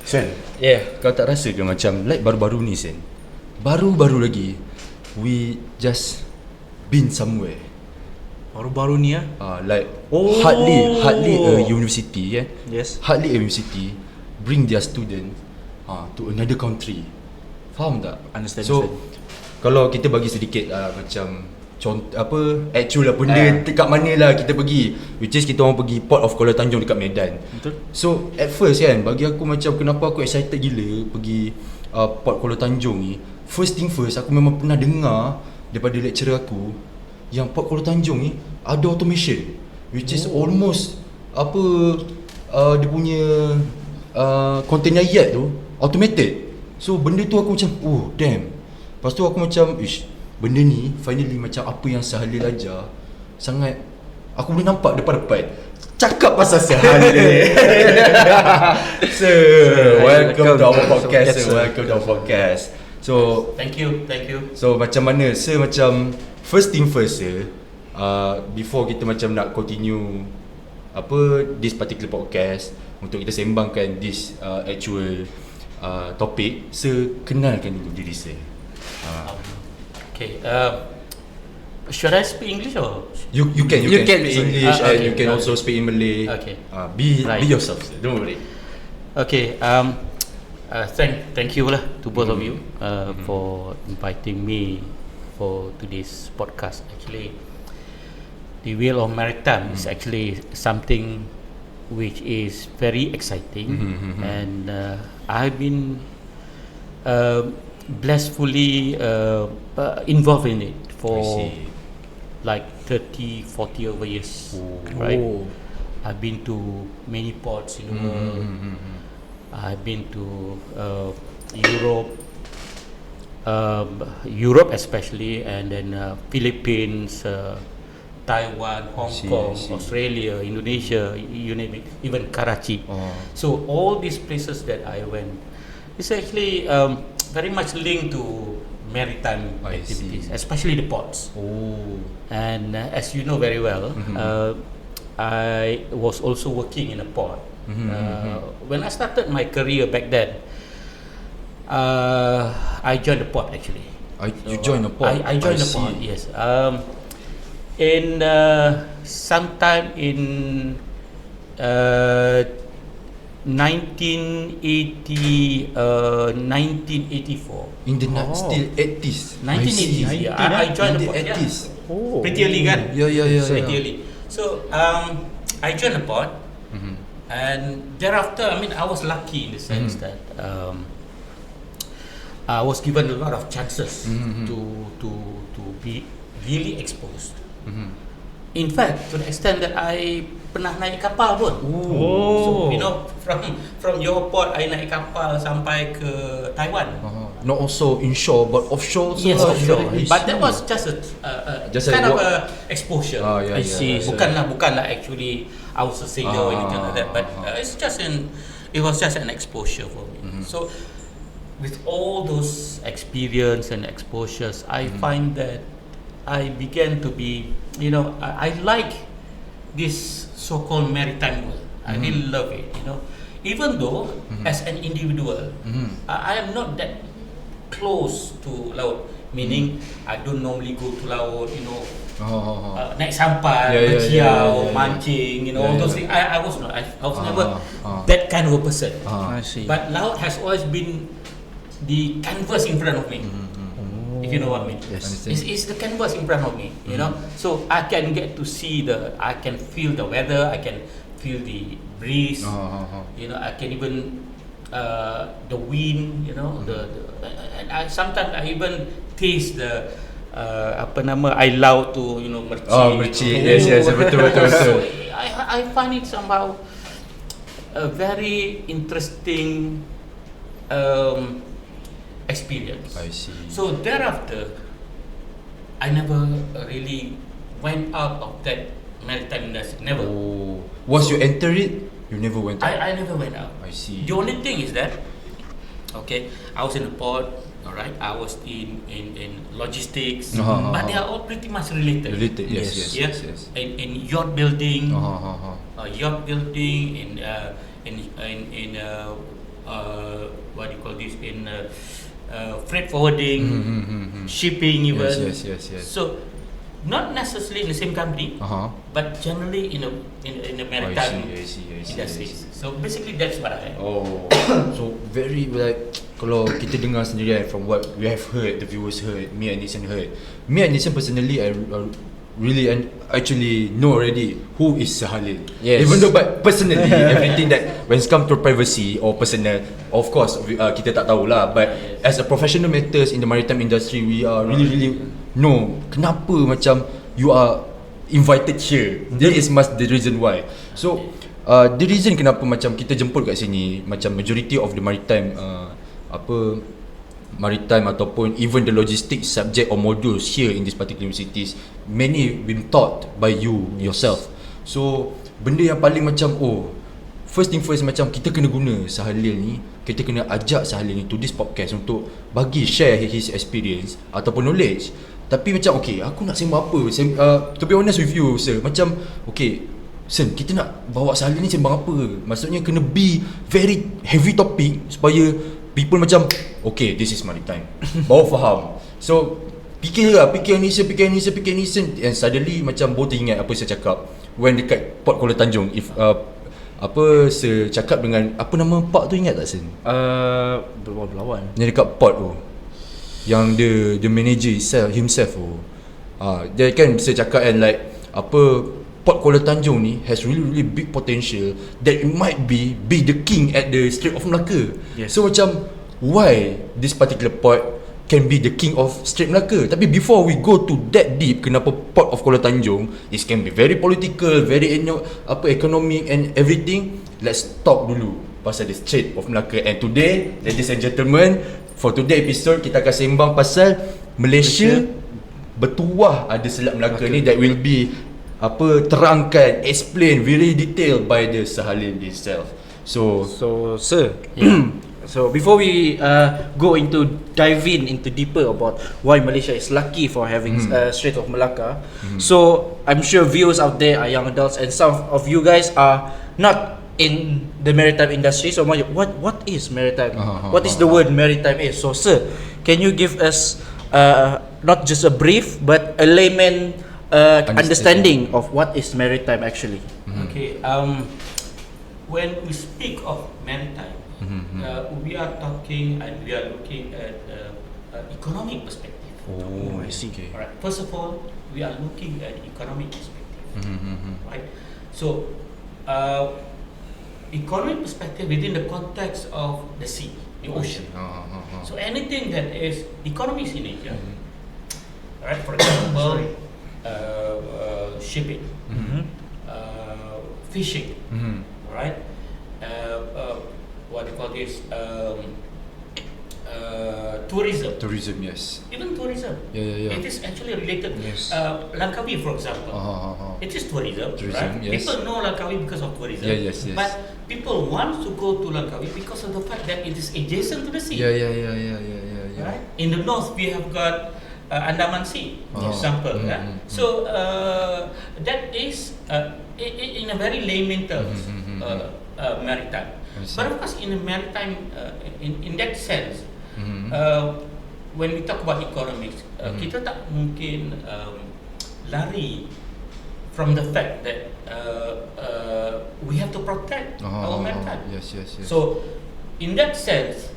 Sen, kau tak rasa ke macam like baru-baru ni Sen, baru-baru lagi we just been somewhere. Baru-baru ni like hardly a university Yes. hardly a university bring their student to another country. Faham tak? Understand. So kalau kita bagi sedikit macam contoh apa actual lah benda dekat mana lah kita pergi, which is kita orang pergi Port of Kuala Tanjung dekat Medan. Betul. So at first kan bagi aku macam kenapa aku excited gila pergi Port Kuala Tanjung ni. First thing first, aku memang pernah dengar daripada lecturer aku yang Port Kuala Tanjung ni ada automation, which is almost dia punya container yard tu automated. So benda tu aku macam oh damn. Lepas tu aku macam benda ni finally macam apa yang Halil ajar sangat aku boleh nampak depan-depan. Cakap pasal Halil. So welcome to our podcast. Welcome to our podcast. So Thank you. so macam mana macam first thing first before kita macam nak continue this particular podcast untuk kita sembangkan this actual topik, kenalkan dulu diri saya. Okay. Should I speak English or? You can speak English and you can also speak in Malay. Okay. Be yourself, sir. Don't worry. Okay. Thank you lah to both of you for inviting me for today's podcast. Actually, the Wheel of Maritime is actually something which is very exciting, and I've been blissfully involved in it for like 30-40 over years. Right? I've been to many ports in the world. I've been to Europe especially, and then Philippines, Taiwan, Hong Kong, Australia, Indonesia, you name it, even Karachi. So all these places that I went, it's actually very much linked to maritime activities, especially the ports. And as you know very well, I was also working in a port. When I started my career back then, I joined the port actually. You joined the port? I joined the port, yes. In sometime in 1984. In the still 80s. 1980s. I joined the port. Pretty early kan? Yeah. Pretty early. So I joined the port, and thereafter, I mean, I was lucky in the sense that I was given a lot of chances to be really exposed. In fact, to the extent that I pernah naik kapal pun. So you know, from your port, I naik kapal sampai ke Taiwan. Not also inshore but offshore. Yes, offshore. But that was just a kind of a exposure. I see. Bukanlah actually I was a sailor or anything like that. But it was just an exposure for me. So with all those experience and exposures, I find that I began to be, you know, I like this so-called maritime world. I really love it, you know. Even though as an individual, I am not that close to laut. Meaning I don't normally go to laut, you know. Naik sampan, berciau, mancing, you know, all those things. I was not. I was never that kind of a person. I see. But laut has always been the canvas in front of me. If you know what I mean. Yes. It's the canvas in front of me, you know. So I can get to see I can feel the weather, I can feel the breeze, you know, I can even the wind, you know, and sometimes I even taste the air laut tu, you know, mercik. Yes, betul. So I find it somehow a very interesting experience. I see. So thereafter, I never really went out of that maritime industry. Never. Once you enter it, you never went out. I never went out. I see. The only thing is that, okay, I was in the port. All right, I was in logistics, but they are all pretty much related. Yes. In yacht building, in what do you call this, in freight forwarding, shipping even. Yes. So not necessarily in the same company, but generally in a maritime industry. So basically that's what I am. So very like, kalau kita dengar sendiri from what we have heard, the viewers heard, me and Nisan heard. Me and Nisan personally, I really and actually know already who is Halil. Yes. Even though, but personally, everything that when it comes to privacy or personal, of course, kita tak tahulah. But as a professional matters in the maritime industry, we are really know kenapa macam you are invited here. That is the reason why. So the reason kenapa macam kita jemput kat sini, macam majority of the maritime maritime ataupun even the logistics subject or modules here in this particular universities, many been taught by you yourself. So benda yang paling macam first thing first, macam kita kena guna Halil ni, kita kena ajak Halil ni to this podcast untuk bagi share his experience ataupun knowledge. Tapi macam aku nak sembang apa? To be honest with you sir, macam Sen, kita nak bawa Halil ni sembang apa? Maksudnya kena be very heavy topic supaya people macam this is maritime. Bawa faham. So fikir ni and suddenly macam baru teringat apa saya cakap when dekat Port Kuala Tanjung. If saya cakap dengan apa nama park tu, ingat tak Sen? Berlawan. Yang dekat port tu, yang the manager himself dia kan saya cakap kan like Port Kuala Tanjung ni has really big potential that it might be the king at the Strait of Melaka. Yes. So macam why this particular port can be the king of Strait Melaka. Tapi before we go to that deep, kenapa Port of Kuala Tanjung, it can be very political, very economic and everything. Let's talk dulu pasal the Strait of Melaka. And today, ladies and gentlemen, for today episode kita akan sembang pasal Malaysia. Bertuah ada Selat Melaka ni that will be terangkan, explain very detailed by the Halil himself. So sir, so before we go into diving into deeper about why Malaysia is lucky for having Strait of Melaka, so I'm sure viewers out there are young adults and some of you guys are not in the maritime industry. So what is maritime? What is the word maritime is? So sir, can you give us not just a brief but a layman understanding of what is maritime actually? Okay, when we speak of maritime, we are talking and we are looking at economic perspective. I see. Okay. All right. First of all, we are looking at economic perspective, right? So, economic perspective within the context of the sea, the ocean. So anything that is economics in nature, right? For example, shipping, fishing, right? What do you call this? Tourism. Yes. Even tourism. Yeah. It is actually related. Yes. Langkawi, for example, it is tourism, right? Yes. People know Langkawi because of tourism. Yes. But people want to go to Langkawi because of the fact that it is adjacent to the sea. Yeah. Right? In the north, we have got Andaman Sea, for example. So that is in a very layman terms maritime. But of course, in a maritime, in that sense, when we talk about economics, kita tak mungkin lari from the fact that we have to protect our maritime. Yes. So, in that sense,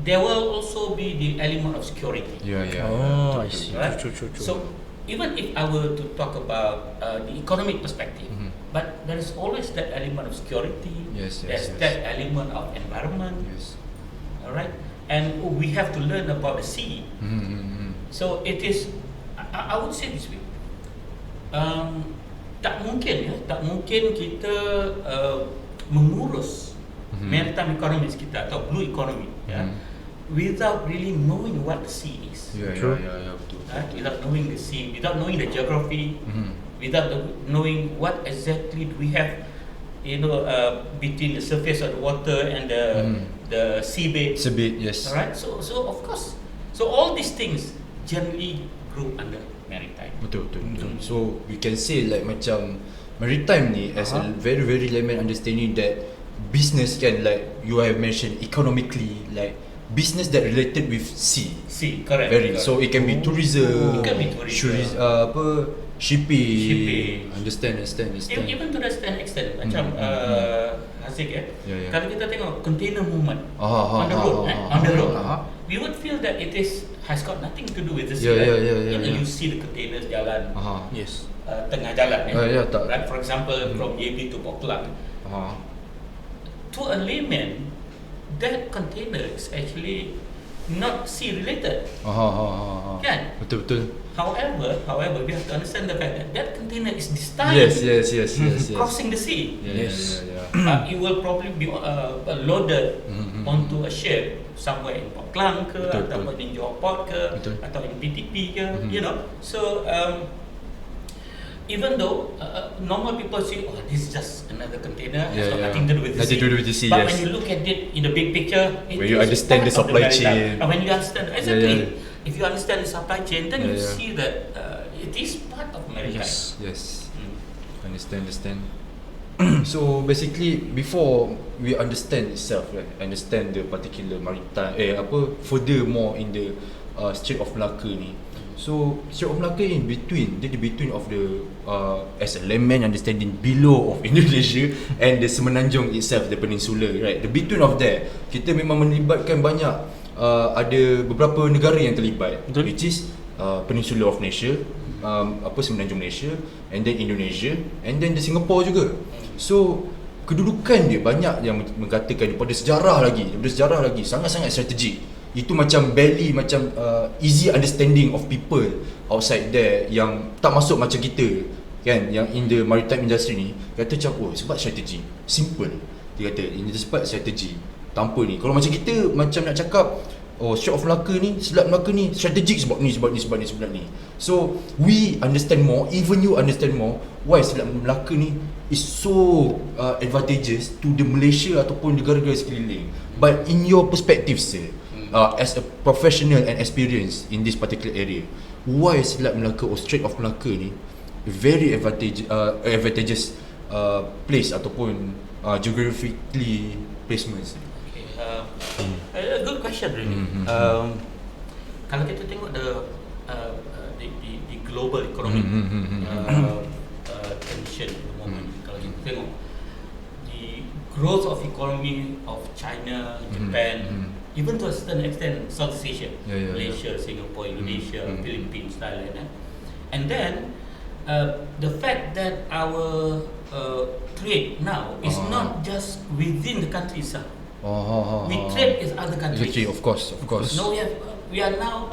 there will also be the element of security. I see. Right? True. So, even if I were to talk about the economic perspective, but there is always that element of security. Yes. There's that element of environment. Yes. All right, and we have to learn about the sea. So it is, I would say this way. Tak mungkin kita mengurus maritime economies kita atau blue economy, without really knowing what the sea is. Betul. Without knowing the sea, without knowing the geography, without knowing what exactly do we have, between the surface of the water and the seabed. Yes. Alright, so of course, so all these things generally grew under maritime. Betul. So we can say like macam maritime ni as a very layman understanding that business kan, like you have mentioned economically, like business that related with sea. See, correct. Very. correct. So it can be tourism. It can be tourism. Shipping. Understand. Even to the extent macam Haziq Yeah. kalau kita tengok container movement Ah, on the road, on the road, ah. we would feel that it has got nothing to do with the sea. Yeah, right? yeah. You see the containers jalan Yes. tengah jalan. Tak. Right? For example, from JB to Port Klang. To a layman, that container is actually not sea related. Kan? Betul. However, we have to understand the fact that that container is destined Yes. crossing the sea. Yes. It will probably be loaded onto a ship somewhere in Port Klang ke, Betul. ataupun in Johor Port ke, Betul. atau in PTP ke, you know. So even though normal people say, oh, this is just another container, has got nothing to do with the sea. Nothing to do with the sea, But yes. when you look at it in the big picture, it When you is understand part the of supply maritime. chain. When you understand, exactly. Yeah. If you understand the supply chain, then you Yeah. see that it is part of maritime. Yes. Understand. So basically, before we understand itself, right, understand the particular maritime, furthermore in the Strait of Malacca ni. So Strait of Malacca in between, the between of the as a layman understanding below of Indonesia and the Semenanjung itself, the peninsula, right? The between of there, kita memang melibatkan banyak ada beberapa negara yang terlibat, which is Peninsula of Malaysia, Semenanjung Malaysia, and then Indonesia, and then the Singapore juga. So kedudukan dia banyak yang mengatakan daripada sejarah lagi sangat-sangat strategik. Itu macam barely macam easy understanding of people outside there yang tak masuk macam kita kan, yang in the maritime industry ni kata macam sebab strategi simple, dia kata ini sebab strategi tanpa ni. Kalau macam kita macam nak cakap Strait of Malacca ni, Selat Melaka ni strategik sebab ni. So we understand more, even you understand more why Selat Melaka ni is so advantageous to the Malaysia ataupun negara-negara sekeliling. But in your perspective, sir, as a professional and experienced in this particular area, why Selat Melaka or Strait of Malacca ni very advantageous place ataupun geographically placements? A good question really. Kalau kita tengok the global economic condition at the moment, kalau kita tengok the growth of economy of China, Japan, even to a certain extent Southeast Asia, Malaysia, Singapore, Indonesia, Philippines, Thailand, and then the fact that our trade now is not just within the country itself. We trade with other countries. Exactly, of course. No, we are now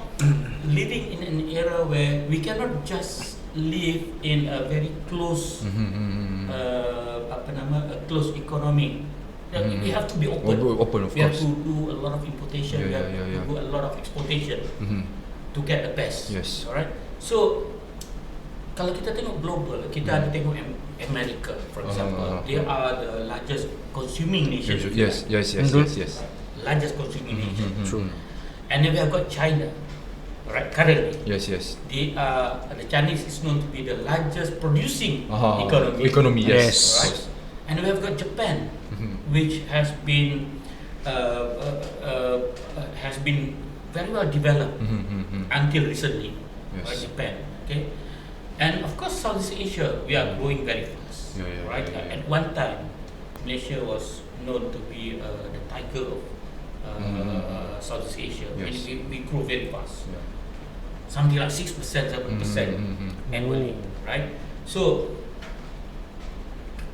living in an era where we cannot just live in a very close, a close economy. We have to be open. Of We have course. to do a lot of importation. We have to do a lot of exportation to get the best. Yes. Alright. So kalau kita tengok global, kita ada tengok America, for example. They are the largest consuming nation. Yes. Largest consuming nation. True. And then we have got China, right? Currently, Yes. they are the Chinese is known to be the largest producing Economy, yes. right? And we have got Japan, which has been very well developed until recently. Yes. Right, Japan, okay. And of course, Southeast Asia, we are growing very fast, right? At one time, Malaysia was known to be the tiger of Southeast Asia. Yes. We grow very fast, something like 6%, 7% annually, right? So,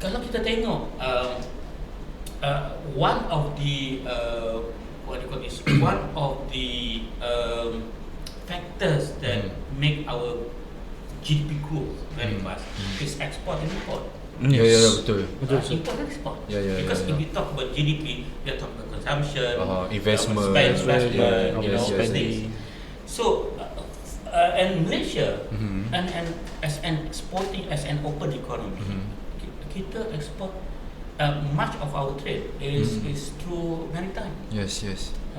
kalau kita tengok one of the one of the factors that make our GDP growth very fast is export and import. Betul. Import and export. Because if you talk about GDP, we are talking about consumption, investment, investment, spending. So, and Malaysia, and as an open economy, kita export much of our trade is through maritime. Yes.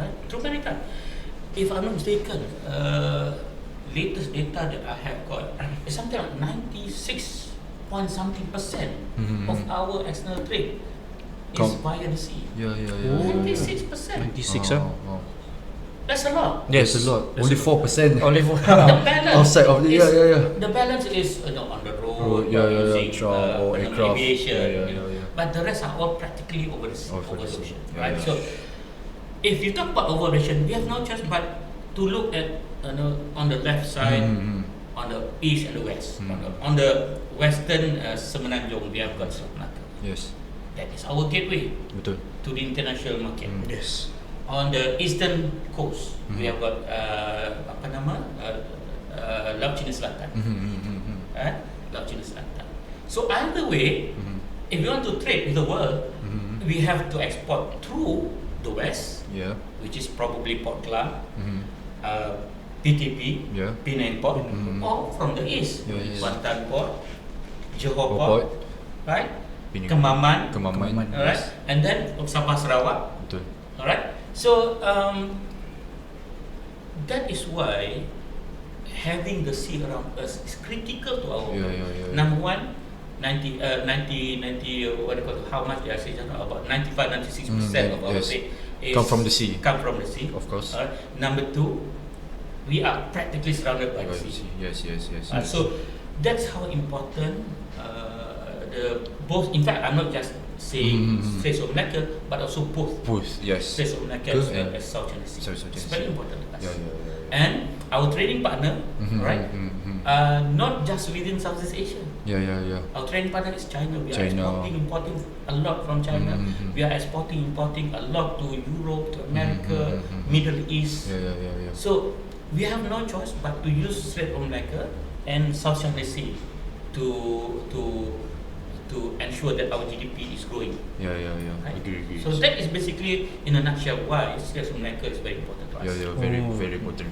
Right? Through maritime. If I'm not mistaken, latest data that I have got is something like 96 point something % of our external trade is via the sea. Yeah. 96%. 96, That's a lot. Yes, That's a lot. That's Only a lot. 4%. Only for The balance Outside of the is, yeah. The balance is on the road, Yeah, using truck or aircraft. aviation, Yeah. but the rest are all practically over the Over the sea. ocean, Yeah, right? yeah. So if you talk about over the ocean, we have no choice but to look at on the left side, on the east and the west. On the western Semenanjung, we have got Selat Melaka. Yes. That is our gateway Betul. to the international market. Yes. On the eastern coast, we have got Laut Cina Selatan. Laut Cina Selatan. So either way, if we want to trade with the world, we have to export through the west, Yeah. which is probably Port Klang, PTP, Yeah. Penang Port, or from the east, Yes. Kuantan Port, Johor Port. Port, right? Penang. Kemaman, Kemaman. alright, and then Sabah Sarawak, Betul. alright. So that is why having the sea around us is critical to our Yeah. Number one, 90, what do you call it, how much did I say just now? About 95-96% of our yes. trade is Come from the sea. Come from the sea, Of course. Number two, we are practically surrounded by the sea. Yes. So that's how important both. In fact, I'm not just saying Straits of Malacca, but also both Yes. Straits of Malacca Good, as South China Sea. South China It's Sea. very important to us. Yeah. And our trading partner, right, not just within Southeast Asia. Yeah. Our trading partner is China. We are China. importing a lot from China. We are importing a lot to Europe, to America, Middle East. Yeah. So we have no choice but to use Strait of Malacca and South China Sea to ensure that our GDP is growing. Yeah. Right? Agree. So that is basically, in a nutshell, why Strait of Malacca is very important to us. Yeah. Very important.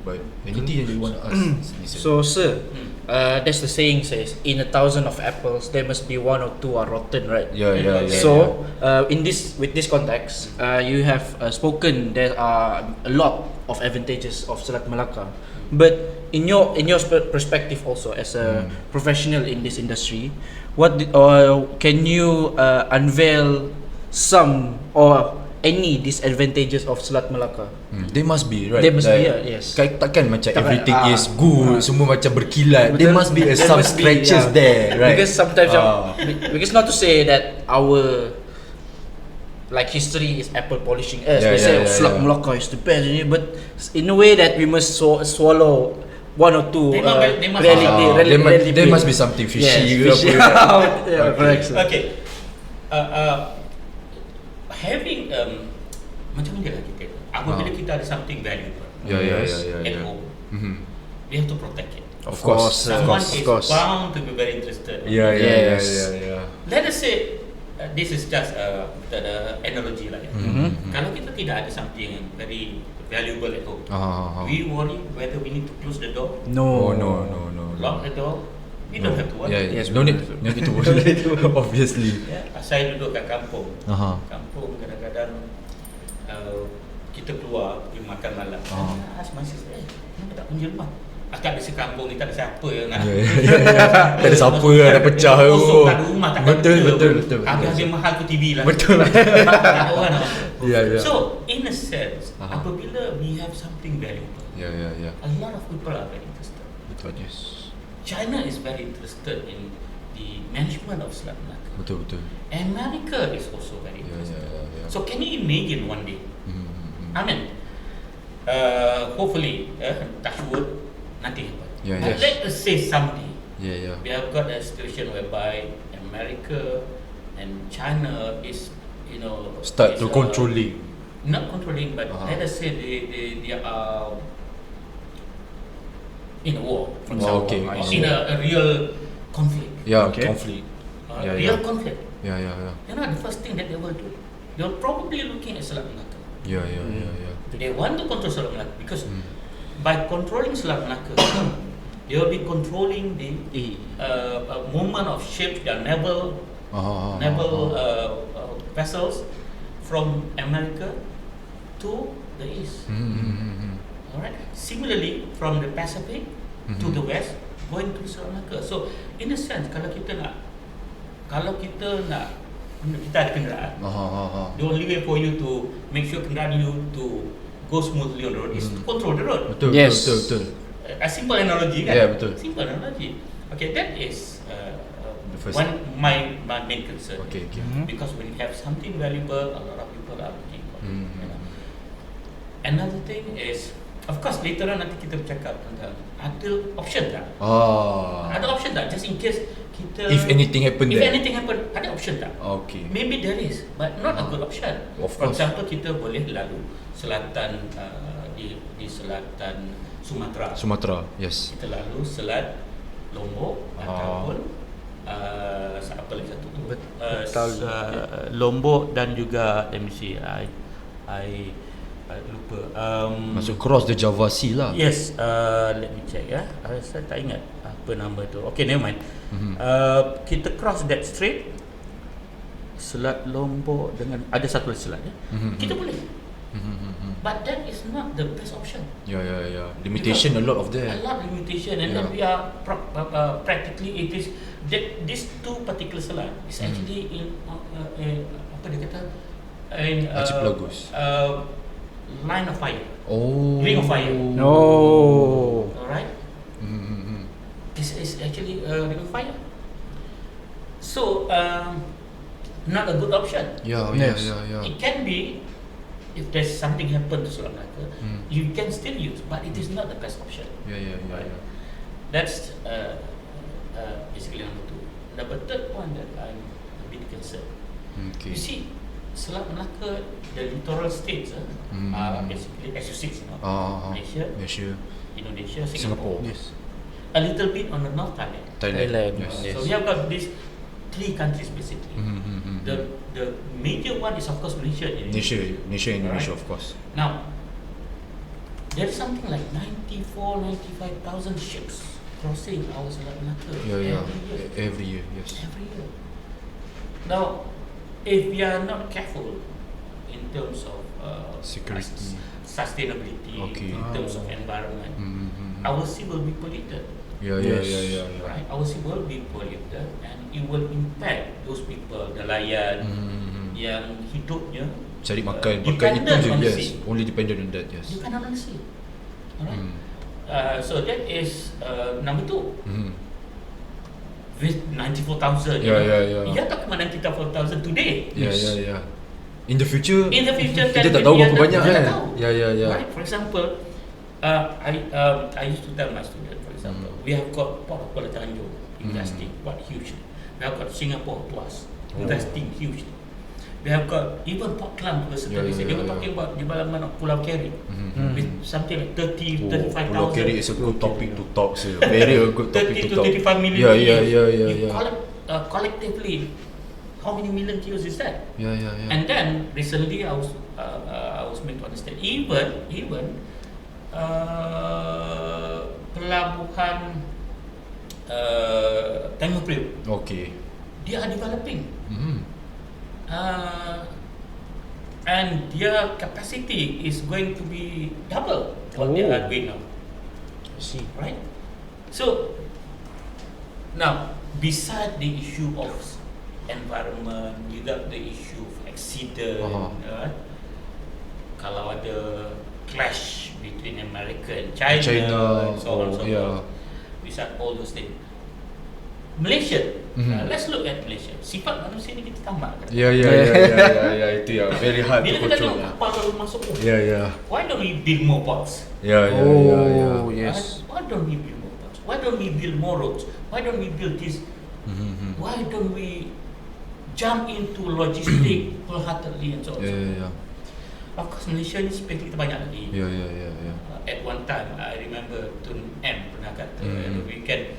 But anything that you want to ask? Listen. So, sir, that's the saying says, in 1,000 of apples, there must be 1 or 2 are rotten, right? Yeah. So, with this context, you have spoken there are a lot of advantages of Selat Melaka, but in your perspective also as a professional in this industry, can you unveil some or any disadvantages of Selat Melaka? They must be, right? They must be, yes. Takkan macam Takkan, everything is good, semua macam berkilat. There must be some scratches there, right? Because sometimes, because not to say that our history is apple polishing us. We say Selat Melaka is the best, but in a way that we must swallow 1 or 2 reality. There must be something fishy. Correct. Okay. Having macam mana lah kita apabila kita ada something valuable at home, we have to protect it. Of course. Someone is bound to be very interested. Yeah. Let us say this is just the analogy lah. Kalau kita tidak ada something very valuable at home, we worry whether we need to close the door, No. lock the door. We don't have to worry. Yes, no need to worry. Obviously. Saya duduk kat kampung. Aha. Kampung kadang-kadang kita keluar pergi makan malam. Masih kenapa tak kunci rumah? Akak di sekampung ni tak ada siapa yang nak. Tak ada siapa lah, dah pecah. Kosong, tak ada rumah, tak ada Betul. Habis mahal tu TV lah. Betul. Tak ada orang nak. Yeah. So, in a sense, apabila we have something valuable, Yeah. a lot of people are very interested. Betul. Yes. China is very interested in the management of Selat Melaka. Betul. America is also very interested. Yeah. So can you imagine one day? I mean, hopefully, touch wood, nothing happen. But let us say someday, we have got a situation whereby America and China is, Start to controlling. Not controlling, but let us say they are in a war, for example, Okay. or in a real conflict. Conflict. Real conflict. Yeah. The first thing that they will do, they're probably looking at Selat Melaka. Yeah. They want to control Selat Melaka because by controlling Selat Melaka, they will be controlling the movement of ships, their naval vessels from America to the east. Alright. Similarly, from the Pacific to the west, going to Selat Melaka. So, in a sense, kalau kita nak kita ada kenderaan. The only way for you to make sure kenderaan you to go smoothly on the road is to control the road. Betul, Yes. betul. A simple analogy kan? Yeah, betul. Simple analogy. Okay, that is The first. my main concern. Okay. Because when you have something valuable, a lot of people are looking for it. Hmm. You know. Another thing is, of course later on nanti kita bercakap tentang ada option tak? Ada option tak? Just in case kita If anything happen if there. anything happen, ada option tak? Okay. Maybe there is, but not a good option. Of For course. example, kita boleh lalu selatan di selatan Sumatera. Yes. Kita lalu Selat, Lombok ataupun apa lagi satu tu? Lombok dan juga let me see, I lupa. Masuk cross the Java Sea lah. Yes, let me check ya. Saya tak ingat apa nama tu. Okay, never mind. Kita cross that strait, Selat Lombok dengan ada satu lagi selat ya. Kita boleh. But that is not the best option. Yeah. Limitation a lot of A there. lot of limitation, and then we are practically it is that these two particular selat is actually in apa dia kata in Archipelagos. line of fire. Ring of fire. No. Alright. This is actually ring of fire. So not a good option. Yeah. It can be if there's something happen to Selat Melaka, you can still use, but it is not the best option. Yeah. That's basically number two. Number third point that I'm a bit concerned. Okay. You see, Selat Melaka, the littoral states are basically as you see, Malaysia, Indonesia, Singapore. Yes. A little bit on the North Thailand. Yes. So we have got these three countries basically. The major one is of course Malaysia and Indonesia, of course. Now, there is something like 95,000 ships crossing our Selat Melaka Every year, yes. Every year. Now, if we are not careful in terms of Security. sustainability, Okay. in terms of environment, our sea will be polluted. Yeah. Right? Our sea will be polluted, and it will impact those people, nelayan yang hidupnya Cari makan itu dependent je, on the yes. sea. Only dependent on that, yes. Dependent on the sea. Alright. So that is number two. With 94,000. Yeah. You tak cuma 94,000 today. Yeah. In the future, In the future, kita 10, tak tahu 20 berapa years, banyak kita kan. tak tahu. Yeah. Right? For example, I used to tell my student, for example, we have got Port of Kuala Tanjung investing quite hugely. We have got Singapore Plus investing hugely. We have got even Portland to a certain extent. They were talking about development of Pulau Keri with something like 35,000. Pulau Keri is a good topic to talk. Very a good topic 30 to to talk. 35 million. Yeah. Collectively, how many million kilos is that? Yeah. And then recently, I was made to understand even pelabuhan Tanjung Priok, Okay. they are developing. And their capacity is going to be double what they are doing now. See. Right? So now, beside the issue of environment, you got the issue of accident. Kalau ada clash between America and China and so on and so forth. Beside all those things, Malaysia. Let's look at Malaysia. Sifat manusia ni kita tambah kan? Yeah. Itu yang very hard Bila to kita control. tengok kapal baru masuk, Yeah. why don't we build more ports? Yeah. Yes. Why don't we build more ports? Why don't we build more roads? Why don't we build this? Why don't we jump into logistic wholeheartedly and so on? Yeah. Of course, Malaysia ni space kita banyak lagi. Yeah. At one time, I remember Tun M pernah kata, we can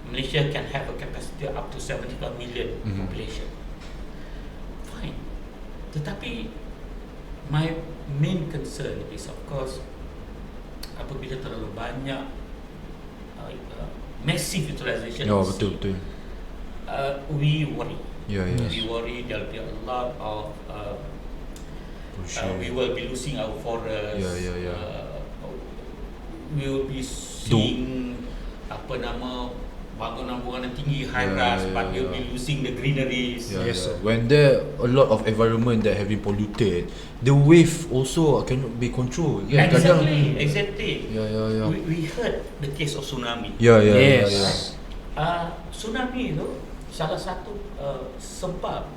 Malaysia can have a capacity up to 75 million population. Fine. Tetapi my main concern is of course apabila terlalu banyak massive utilization of sea, Betul. we worry. Yes. We worry there'll be a lot of we will be losing our forests. Yeah. We will be seeing bangunan-bangunan tinggi, high-rise, but you'll be losing the greeneries. Yes, sir. When there a lot of environment that have been polluted, the wave also cannot be controlled. Kan? Exactly. Yeah. We heard the case of tsunami. Yes. Tsunami itu salah satu sebab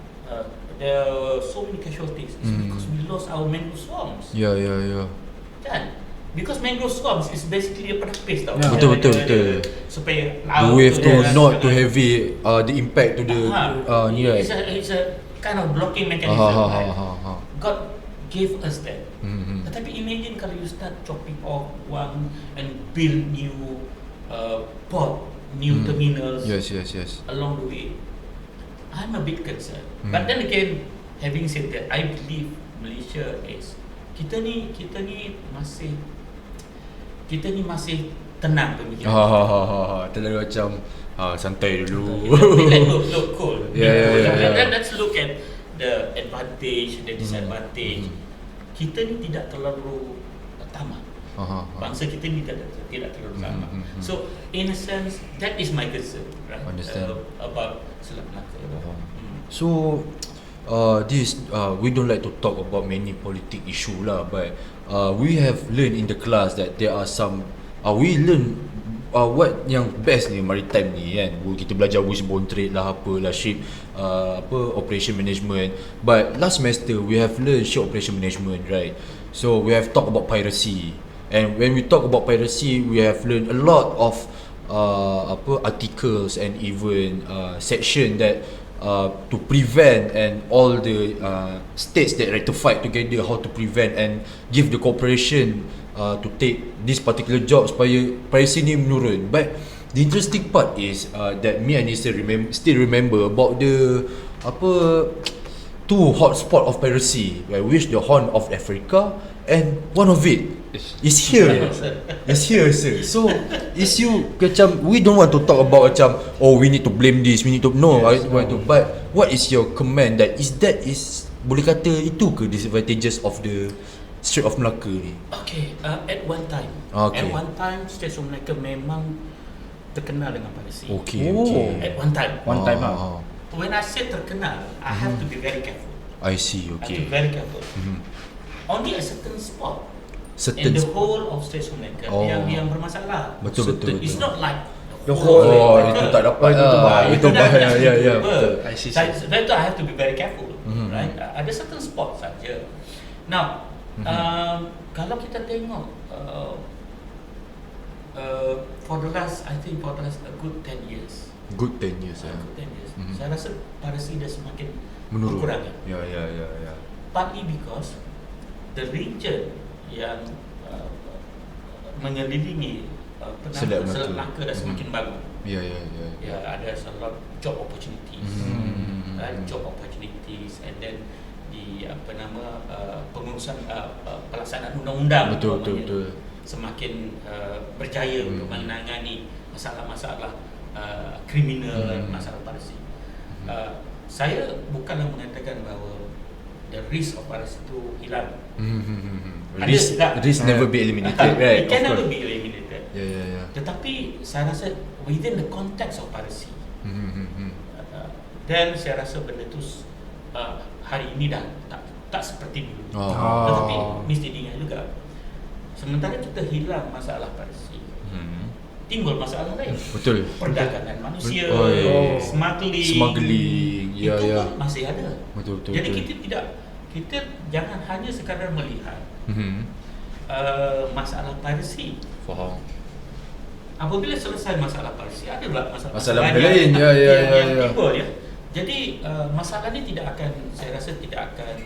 there were so many casualties is because we lost our mangrove swamps. Yeah. Kan? Because mangrove swamps is basically a penapis tau. Yeah. Betul. Supaya The wave to not to heavy the impact to the ni right. It's a kind of blocking mechanism. Right? God gave us that. Tetapi imagine kalau you start chopping off one and build new port, new terminals. Yes. Along the way. I'm a bit concerned. But then again, having said that, I believe Malaysia is kita ni masih tenang pemikiran. Terlalu macam santai dulu. Look cool. Yeah. Let's look at the advantage, the disadvantage. Kita ni tidak terlalu tamak. Bangsa kita ni tidak terlalu tamak. So in a sense, that is my concern, right? Understand. About Selat Melaka. So this we don't like to talk about many politic issue lah, but we have learned in the class that there are some we learn what yang best ni maritime ni kan. Kita belajar wishbone trade lah, apalah ship operation management, but last semester we have learned ship operation management, right? So we have talked about piracy, and when we talk about piracy we have learned a lot of articles and even section that to prevent, and all the states that rectified together how to prevent and give the cooperation to take this particular job supaya piracy ni menurun. But the interesting part is that me and Nisa still remember about the two hotspot of piracy, which the Horn of Africa, and one of it is here. It's here, sir. So is you macam we don't want to talk about macam we need to blame this, we need to I want to. But what is your comment that is boleh kata itu ke disadvantages of the Strait of Melaka ni? Okay, at one time, Strait of Melaka memang terkenal dengan piracy. Okay. At one time. When I say terkenal, I have to be very careful. I see. I have to Okay. be very careful. Only a certain spot Certain in the whole of Strait of Melaka yang bermasalah. Betul. It's not like The whole itu tak dapat. itu bahaya. Ya. Betul. I see. Betul, I have to be very careful, right? Ada certain spot saja. Now, kalau kita tengok for the last a good 10 years. Good 10 years. Saya rasa piracy dah semakin Menurun. berkurang. Ya. Partly because the region yang mengelilingi Selat Melaka dah semakin bagus. Ya. Ya, ada a lot job opportunities, right? Job opportunities, and then di pengurusan pelaksanaan undang-undang Betul. semakin berjaya untuk menangani masalah-masalah kriminal, masalah piracy. Saya bukanlah mengatakan bahawa the risk of piracy itu hilang. Risk never be eliminated, right? It can never be eliminated. Ya. Tetapi saya rasa within the context of piracy, dan saya rasa benda itu hari ini dah tak seperti dulu. Tetapi mesti diingat juga, sementara kita hilang masalah piracy, timbul masalah lain. Betul. Perdagangan manusia, smuggling, itu ya. pun masih ada. Betul. Jadi kita jangan hanya sekadar melihat masalah piracy. Faham. Apabila selesai masalah piracy, ada pula Masalah lain. Ya. yang timbul ya. Jadi masalah ni saya rasa tidak akan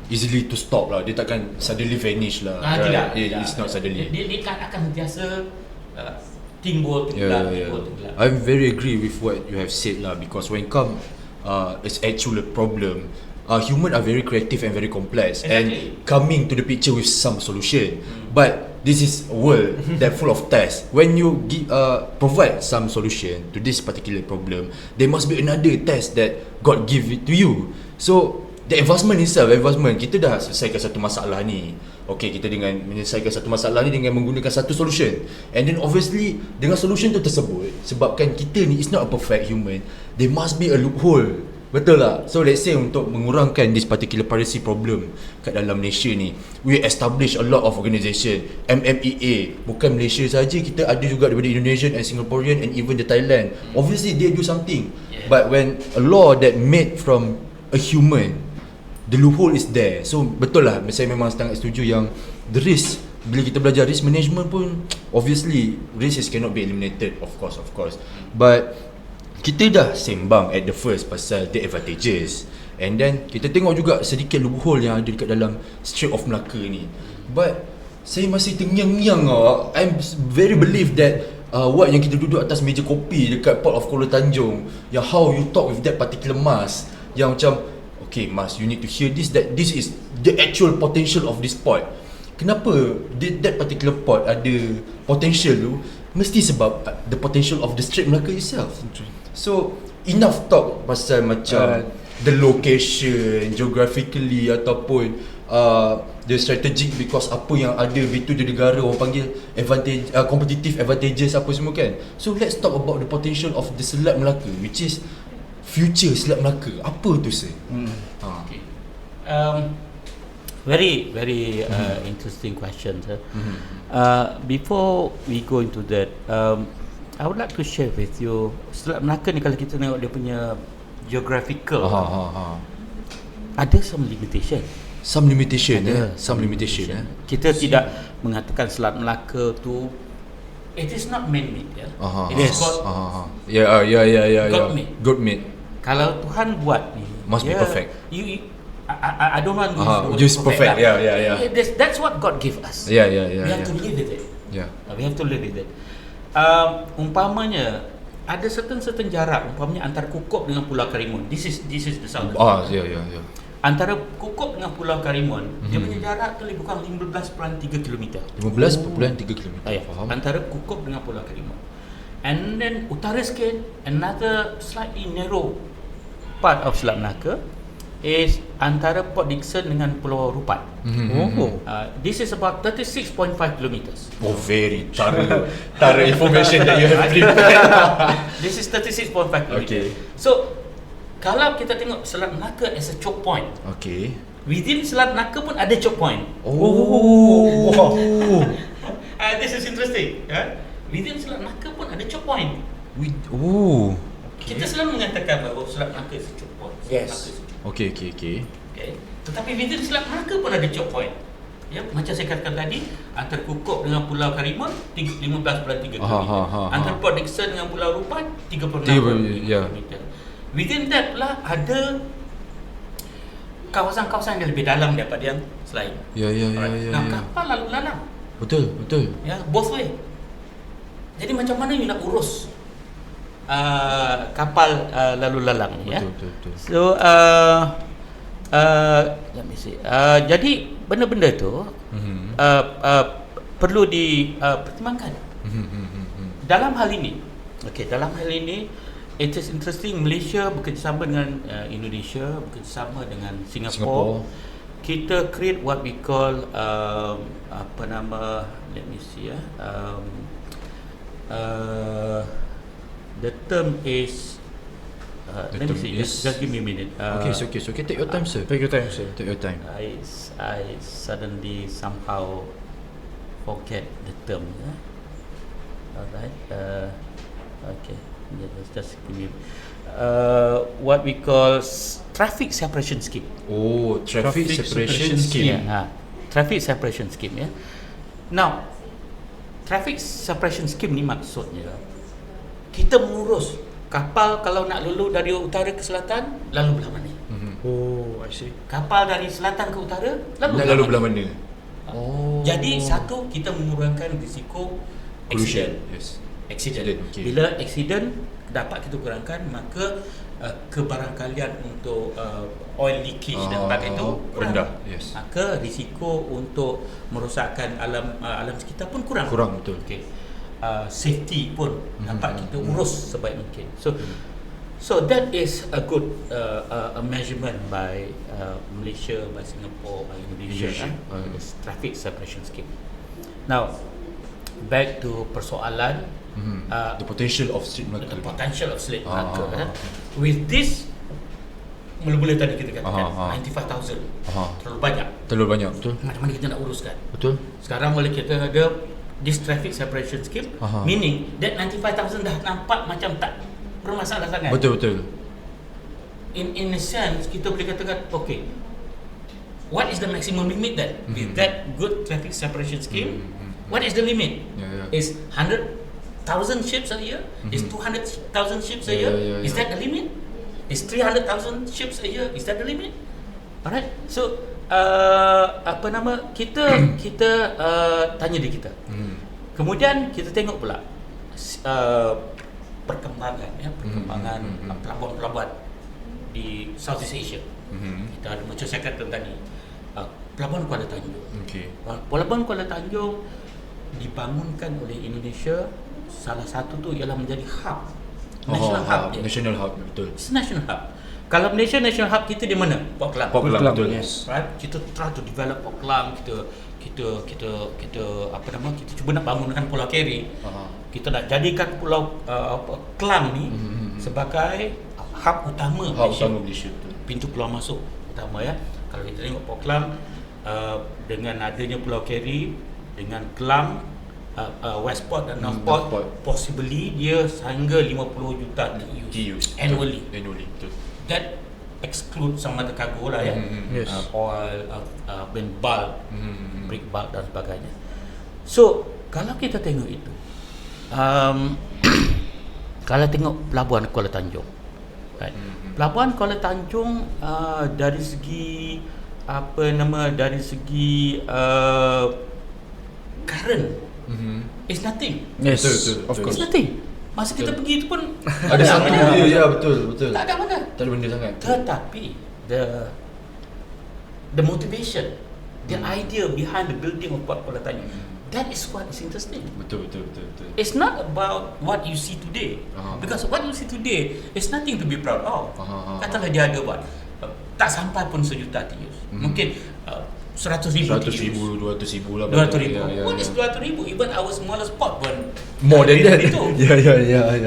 easily to stop lah. Dia takkan suddenly vanish lah. Tidak. It's not suddenly. Dia akan biasa timbul tenggelam. I'm very agree with what you have said lah, because when come it's actually a problem. Human are very creative and very complex, Exactly. and coming to the picture with some solution. But this is a world that full of tests. When you provide some solution to this particular problem, there must be another test that God give it to you. So the advancement itself, kita dah selesaikan satu masalah ni. okay, kita dengan menyelesaikan satu masalah ni dengan menggunakan satu solution. And then obviously dengan solution tu tersebut, sebabkan kita ni is not a perfect human, there must be a loophole. Betul tak? So let's say untuk mengurangkan this particular piracy problem kat dalam Malaysia ni, we establish a lot of organisation, MMEA. Bukan Malaysia saja, kita ada juga daripada Indonesian and Singaporean and even the Thailand. Obviously they do something. But when a law that made from a human, the loophole is there. So betul lah, saya memang sangat setuju yang the risk, bila kita belajar risk management pun, obviously risk cannot be eliminated, of course. But kita dah sembang at the first pasal the advantages, and then kita tengok juga sedikit loophole yang ada dekat dalam Strait of Melaka ni. But saya masih tengyang-nyang I'm very believe that what yang kita duduk atas meja kopi dekat Port of Kuala Tanjung, yang how you talk with that particular Mas, yang macam okay Mas, you need to hear this, that this is the actual potential of this port. Kenapa that particular port ada potential tu? Mesti sebab the potential of the Strait Melaka itself. So enough talk pasal macam the location geographically ataupun the strategic, because apa yang ada between the negara, orang panggil advantage, competitive advantages apa semua kan. So let's talk about the potential of the Selat Melaka, which is future Selat Melaka. Apa tu sir? Okay. Very interesting question, sir. Before we go into that, I would like to share with you, Selat Melaka ni kalau kita tengok dia punya geographical, ada some limitation. Some limitation. Kita tidak mengatakan Selat Melaka tu, it is not man-made, it is God made. Kalau Tuhan buat ni, must be perfect. I don't want to use perfect. That's what God gave us. We have to live with it. We have to live with it. Umpamanya ada certain jarak, umpamanya antara Kukup dengan Pulau Karimun. This is the south. Antara Kukup dengan Pulau Karimun, dia punya jarak tu lebih kurang 15.3 km. 15.3 km. Faham. Antara Kukup dengan Pulau Karimun. And then utara sikit, another slightly narrow part of Selat Melaka is antara Port Dickson dengan Pulau Rupat. This is about 36.5 kilometers. Oh, very thorough information that you have prepared. This is 36.5 kilometers. Okay. So, kalau kita tengok Selat Melaka as a choke point, okay, within Selat Melaka pun ada choke point. This is interesting. Within Selat Melaka pun ada choke point. Kita selalu mengatakan bahawa Selat Melaka is a choke point. Yes. Okay. Tetapi within Selat Melaka pun ada choke point. Macam saya katakan tadi, antara Kukup dengan Pulau Karimun 15.3 km. Antara Port Dickson dengan Pulau Rupat 36 km. Within that pula ada kawasan-kawasan yang lebih dalam daripada yang selain. Kapal lalu lalang. Betul. Both way. Jadi macam mana you nak urus kapal lalu lalang ni? Betul. So let me see. Jadi benda-benda tu perlu dipertimbangkan. Dalam hal ini, it is interesting, Malaysia bekerjasama dengan Indonesia, bekerjasama dengan Singapore. Kita create what we call let me see the term is let me see, just give me a minute. Okay, take your time, sir. Take your time. I suddenly somehow forget the term. Alright. Okay. Just give me what we call traffic separation scheme. Traffic separation scheme. Traffic separation scheme. Now, traffic separation scheme ni maksudnya kita mengurus kapal kalau nak lalu dari utara ke selatan, lalu belah mana? I see. Kapal dari selatan ke utara, lalu belah mana? Jadi satu, kita mengurangkan risiko accident. Accident. Okay. Bila accident dapat kita kurangkan, maka kebarangkalian untuk oil leakage dan sebagainya itu rendah. Maka risiko untuk merosakkan alam sekitar pun kurang. Betul. Okay. Safety pun dapat kita urus sebaik mungkin. So So that is a good a measurement by Malaysia, by Singapore, by Indonesia, this traffic separation scheme. Now, back to persoalan The potential of street the Melaka. potential of Selat Melaka. With this, mula-mula tadi kita katakan 95,000 terlalu banyak. Terlalu banyak, betul. Macam mana kita nak uruskan? Betul. Sekarang oleh kita ada this traffic separation scheme, meaning that 95,000 dah nampak macam tak bermasalah sangat. Betul. In a sense, kita boleh katakan, okay, what is the maximum limit then? With that good traffic separation scheme, what is the limit? Is 100,000 ships a year? Is 200,000 ships a year? Is that the limit? Is 300,000 ships a year? Is that the limit? Alright, so kita tanya diri kita. Kemudian kita tengok pula perkembangan pelabuhan-pelabuhan di Southeast Asia. Kita ada macam saya kata tadi, pelabuhan Kuala Tanjung. Pelabuhan Kuala Tanjung dibangunkan oleh Indonesia. Salah satu tu ialah menjadi hub, national hub. National hub, betul. It's national hub. Kalau Malaysia national hub kita di mana? Port Klang. Betul. Yes. Right? Kita try to develop Port Klang. Kita cuba nak bangunkan Pulau Keri. Kita nak jadikan Pulau Klang ni sebagai hub utama Malaysia. Pintu keluar masuk utama ya. Kalau kita tengok Port Klang dengan adanya Pulau Keri, dengan Klang, Westport dan Northport, possibly dia sehingga 50 juta TEUs annually. Betul. That exclude some other cargo lah ya. Oil, bulk, brick bulk dan sebagainya. So, kalau kita tengok itu, kalau tengok pelabuhan Kuala Tanjung, right? Pelabuhan Kuala Tanjung dari segi dari segi current is nothing. Yes, betul. of course. It's nothing. Masa kita pergi itu pun Ada satu dia, betul. tak ada mana. Tak ada benda sangat. Tetapi the motivation, the idea behind the building of Port Kuala Tanjung, that is what is interesting. Betul. It's not about what you see today, because what you see today is nothing to be proud of. Katalah dia ada buat tak sampai pun sejuta TEUs, mungkin 100,000 100,000, 200,000 lah. 200,000. What is 200,000? Even our smallest port pun more than that. Itu. Ya.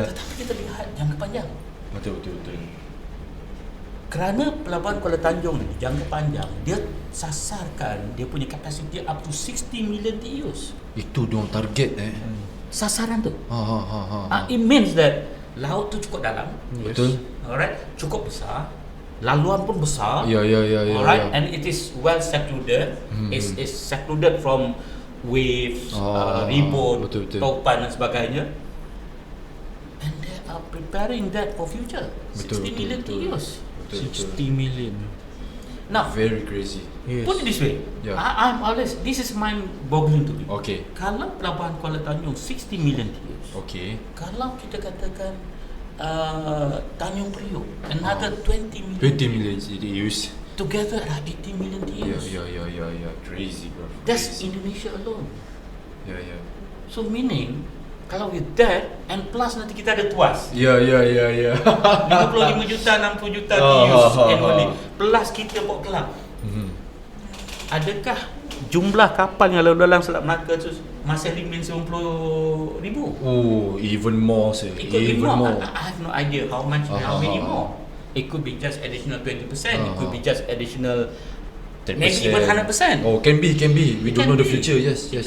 Tetapi kita lihat jangka panjang. Betul. Kerana pelabuhan Kuala Tanjung ni jangka panjang, dia sasarkan dia punya kapasiti up to 60 million TEUs. Itu dong target Sasaran tu. It means that laut tu cukup dalam. Betul. Alright, cukup besar. Laluan pun besar. Ya. Alright, and it is well secluded. Is secluded from waves, ribut, taupan dan sebagainya. And they are preparing that for future. 60 million TEUs. 60 million. Now, very crazy. put it this way. I'm always, this is mind-boggling to me. Okay. Kalau pelabuhan Kuala Tanjung 60 million TEUs. Okay. Kalau kita katakan Tanjung Priok another 20 million. 20 million TEUs. Together are 80 million TEUs. Ya. Crazy, bro. That's Indonesia alone. Ya. So meaning kalau with that and plus nanti kita ada tuas. Ya. 55 juta, 60 juta TEUs annually. Plus kita Port Klang. Adakah jumlah kapal yang lalu dalam Selat Melaka tu masih remain 90,000? Oh, even more, sir. It could be Even more. I have no idea how many more. It could be just additional 20%. It could be just additional 10%. maybe even 100%. Oh, can be. We don't know the be. future. Yes. Yeah,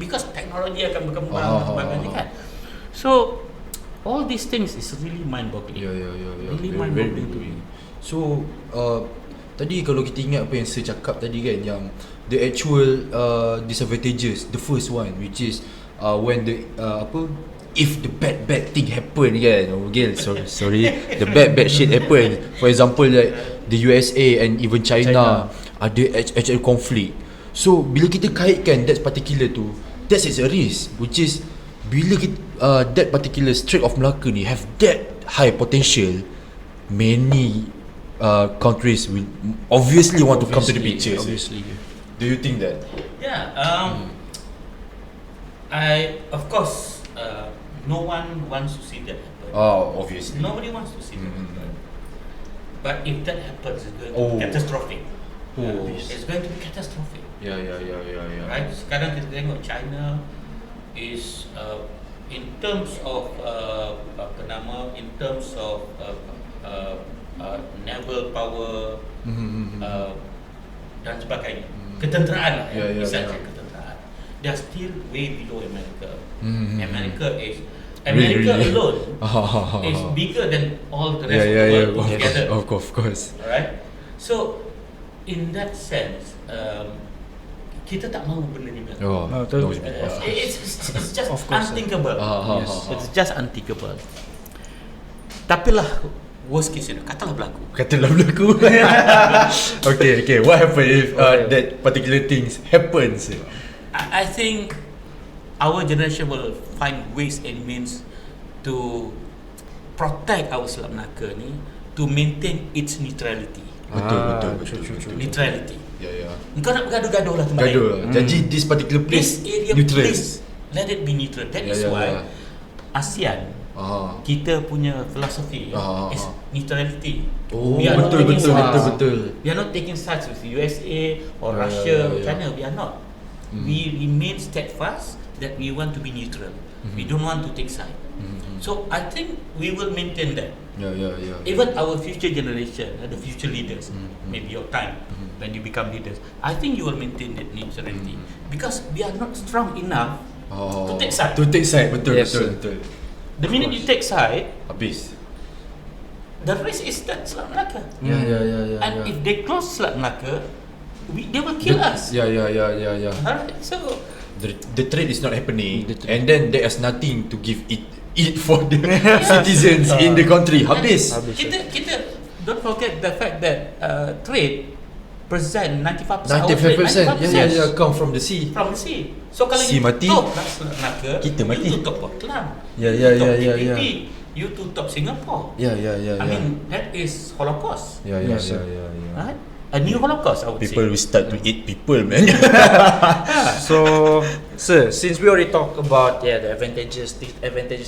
because technology akan berkembang dan sebagainya kan. So all these things is really mind-boggling. Ya. Really Very mind-boggling to me. So, tadi kalau kita ingat apa yang saya cakap tadi kan, yang the actual disadvantages, the first one which is when the if the bad thing happen kan, sorry the bad shit happen, for example like the USA and even China ada actual conflict. So bila kita kaitkan that particular tu, that is a risk, which is bila kita, that particular Strait of Melaka ni have that high potential, many countries will obviously want to come to the picture. Obviously. Do you think that? Yeah, I of course no one wants to see that happen. Oh, obviously. Nobody wants to see that happen. But if that happens, it's going to Oh. be catastrophic. Oh. It's going to be catastrophic. Yeah. Right? Sekarang kita tengok China is in terms of in terms of naval power dan sebagainya. Ketenteraan lah, misalnya ketenteraan. They are still way below America. America Really? alone is bigger than all the rest of the world put together. Of course. Alright? So, in that sense, kita tak mahu benda ni berlaku. It's just Of course, unthinkable. Yes. It's just unthinkable. Tapi lah, worst case scenario, katalah berlaku. Okay. What happen if that particular things happens? I think our generation will find ways and means to protect our Selat Melaka ni, to maintain its neutrality. Betul. Neutrality. Yeah. Kau nak bergaduh-gaduh lah tempat lain. Jadi this particular place This area, neutral. please let it be neutral. That is why ASEAN, kita punya philosophy is neutrality. Oh, We are not taking sides. betul. We are not taking sides with USA or Russia or China. We are not. We remain steadfast that we want to be neutral. We don't want to take side. So I think we will maintain that. Yeah. Even our future generation, the future leaders, maybe your time when you become leaders, I think you will maintain that neutrality because we are not strong enough to take side. Betul. The minute you take side, Habis. the risk is that Selat Melaka. Yeah. And if they close Selat Melaka, they will kill us. Yeah. Alright, so The trade is not happening, and then there is nothing to give it for the citizens in the country. Habis. kita don't forget the fact that trade present 95% 95%. Yeah. Come from the sea. from the sea. So kalau Sea you mati, tutup Selat Melaka, kita mati. you tutup Portland, Yeah. you tutup TPP, you tutup Singapore. Yeah. I mean that is Holocaust. Yeah. Right? A new Holocaust, I would People say. will start to eat people, man. So, sir, since we already talked about the advantages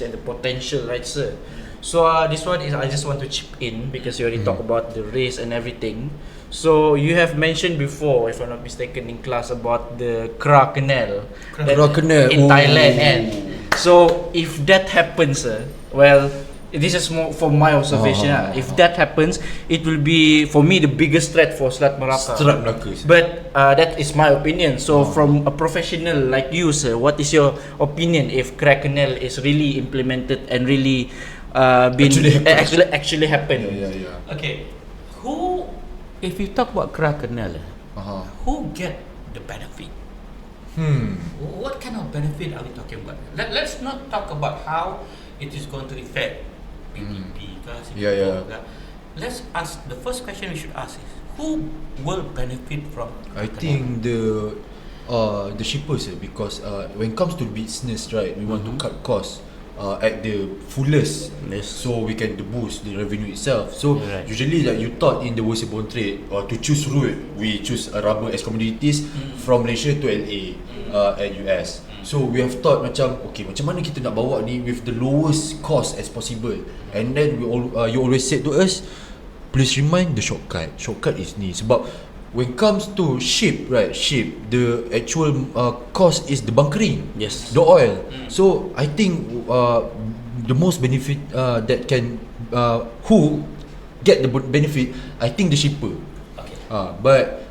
and the potential, right, sir? So this one is I just want to chip in because you already talked about the race and everything. So you have mentioned before, if I'm not mistaken, in class about the Kra Canal in Thailand, and so if that happens, sir, well, this is more from my observation. If that happens, it will be for me the biggest threat for Selat Melaka. But that is my opinion. So from a professional like you, sir, what is your opinion if Kra Canal is really implemented and really actually happen? Yeah. Okay, if you talk about Kra Canal, who get the benefit? What kind of benefit are we talking about? Let's not talk about how it is going to affect PPP. Let's ask, the first question we should ask is, who will benefit from I think the shippers, because when it comes to business, right, we want to cut costs at the fullest, so we can boost the revenue itself. So usually, like you thought in the waterborne trade, or to choose route, we choose rubber as commodities from Malaysia to LA at US. So we have thought macam mana kita nak bawa ni with the lowest cost as possible. And then you always said to us, please remind the shortcut. Shortcut is ni sebab when comes to ship, the actual cost is the bunkering, the oil. So I think the most benefit that can who get the benefit, I think the shipper. But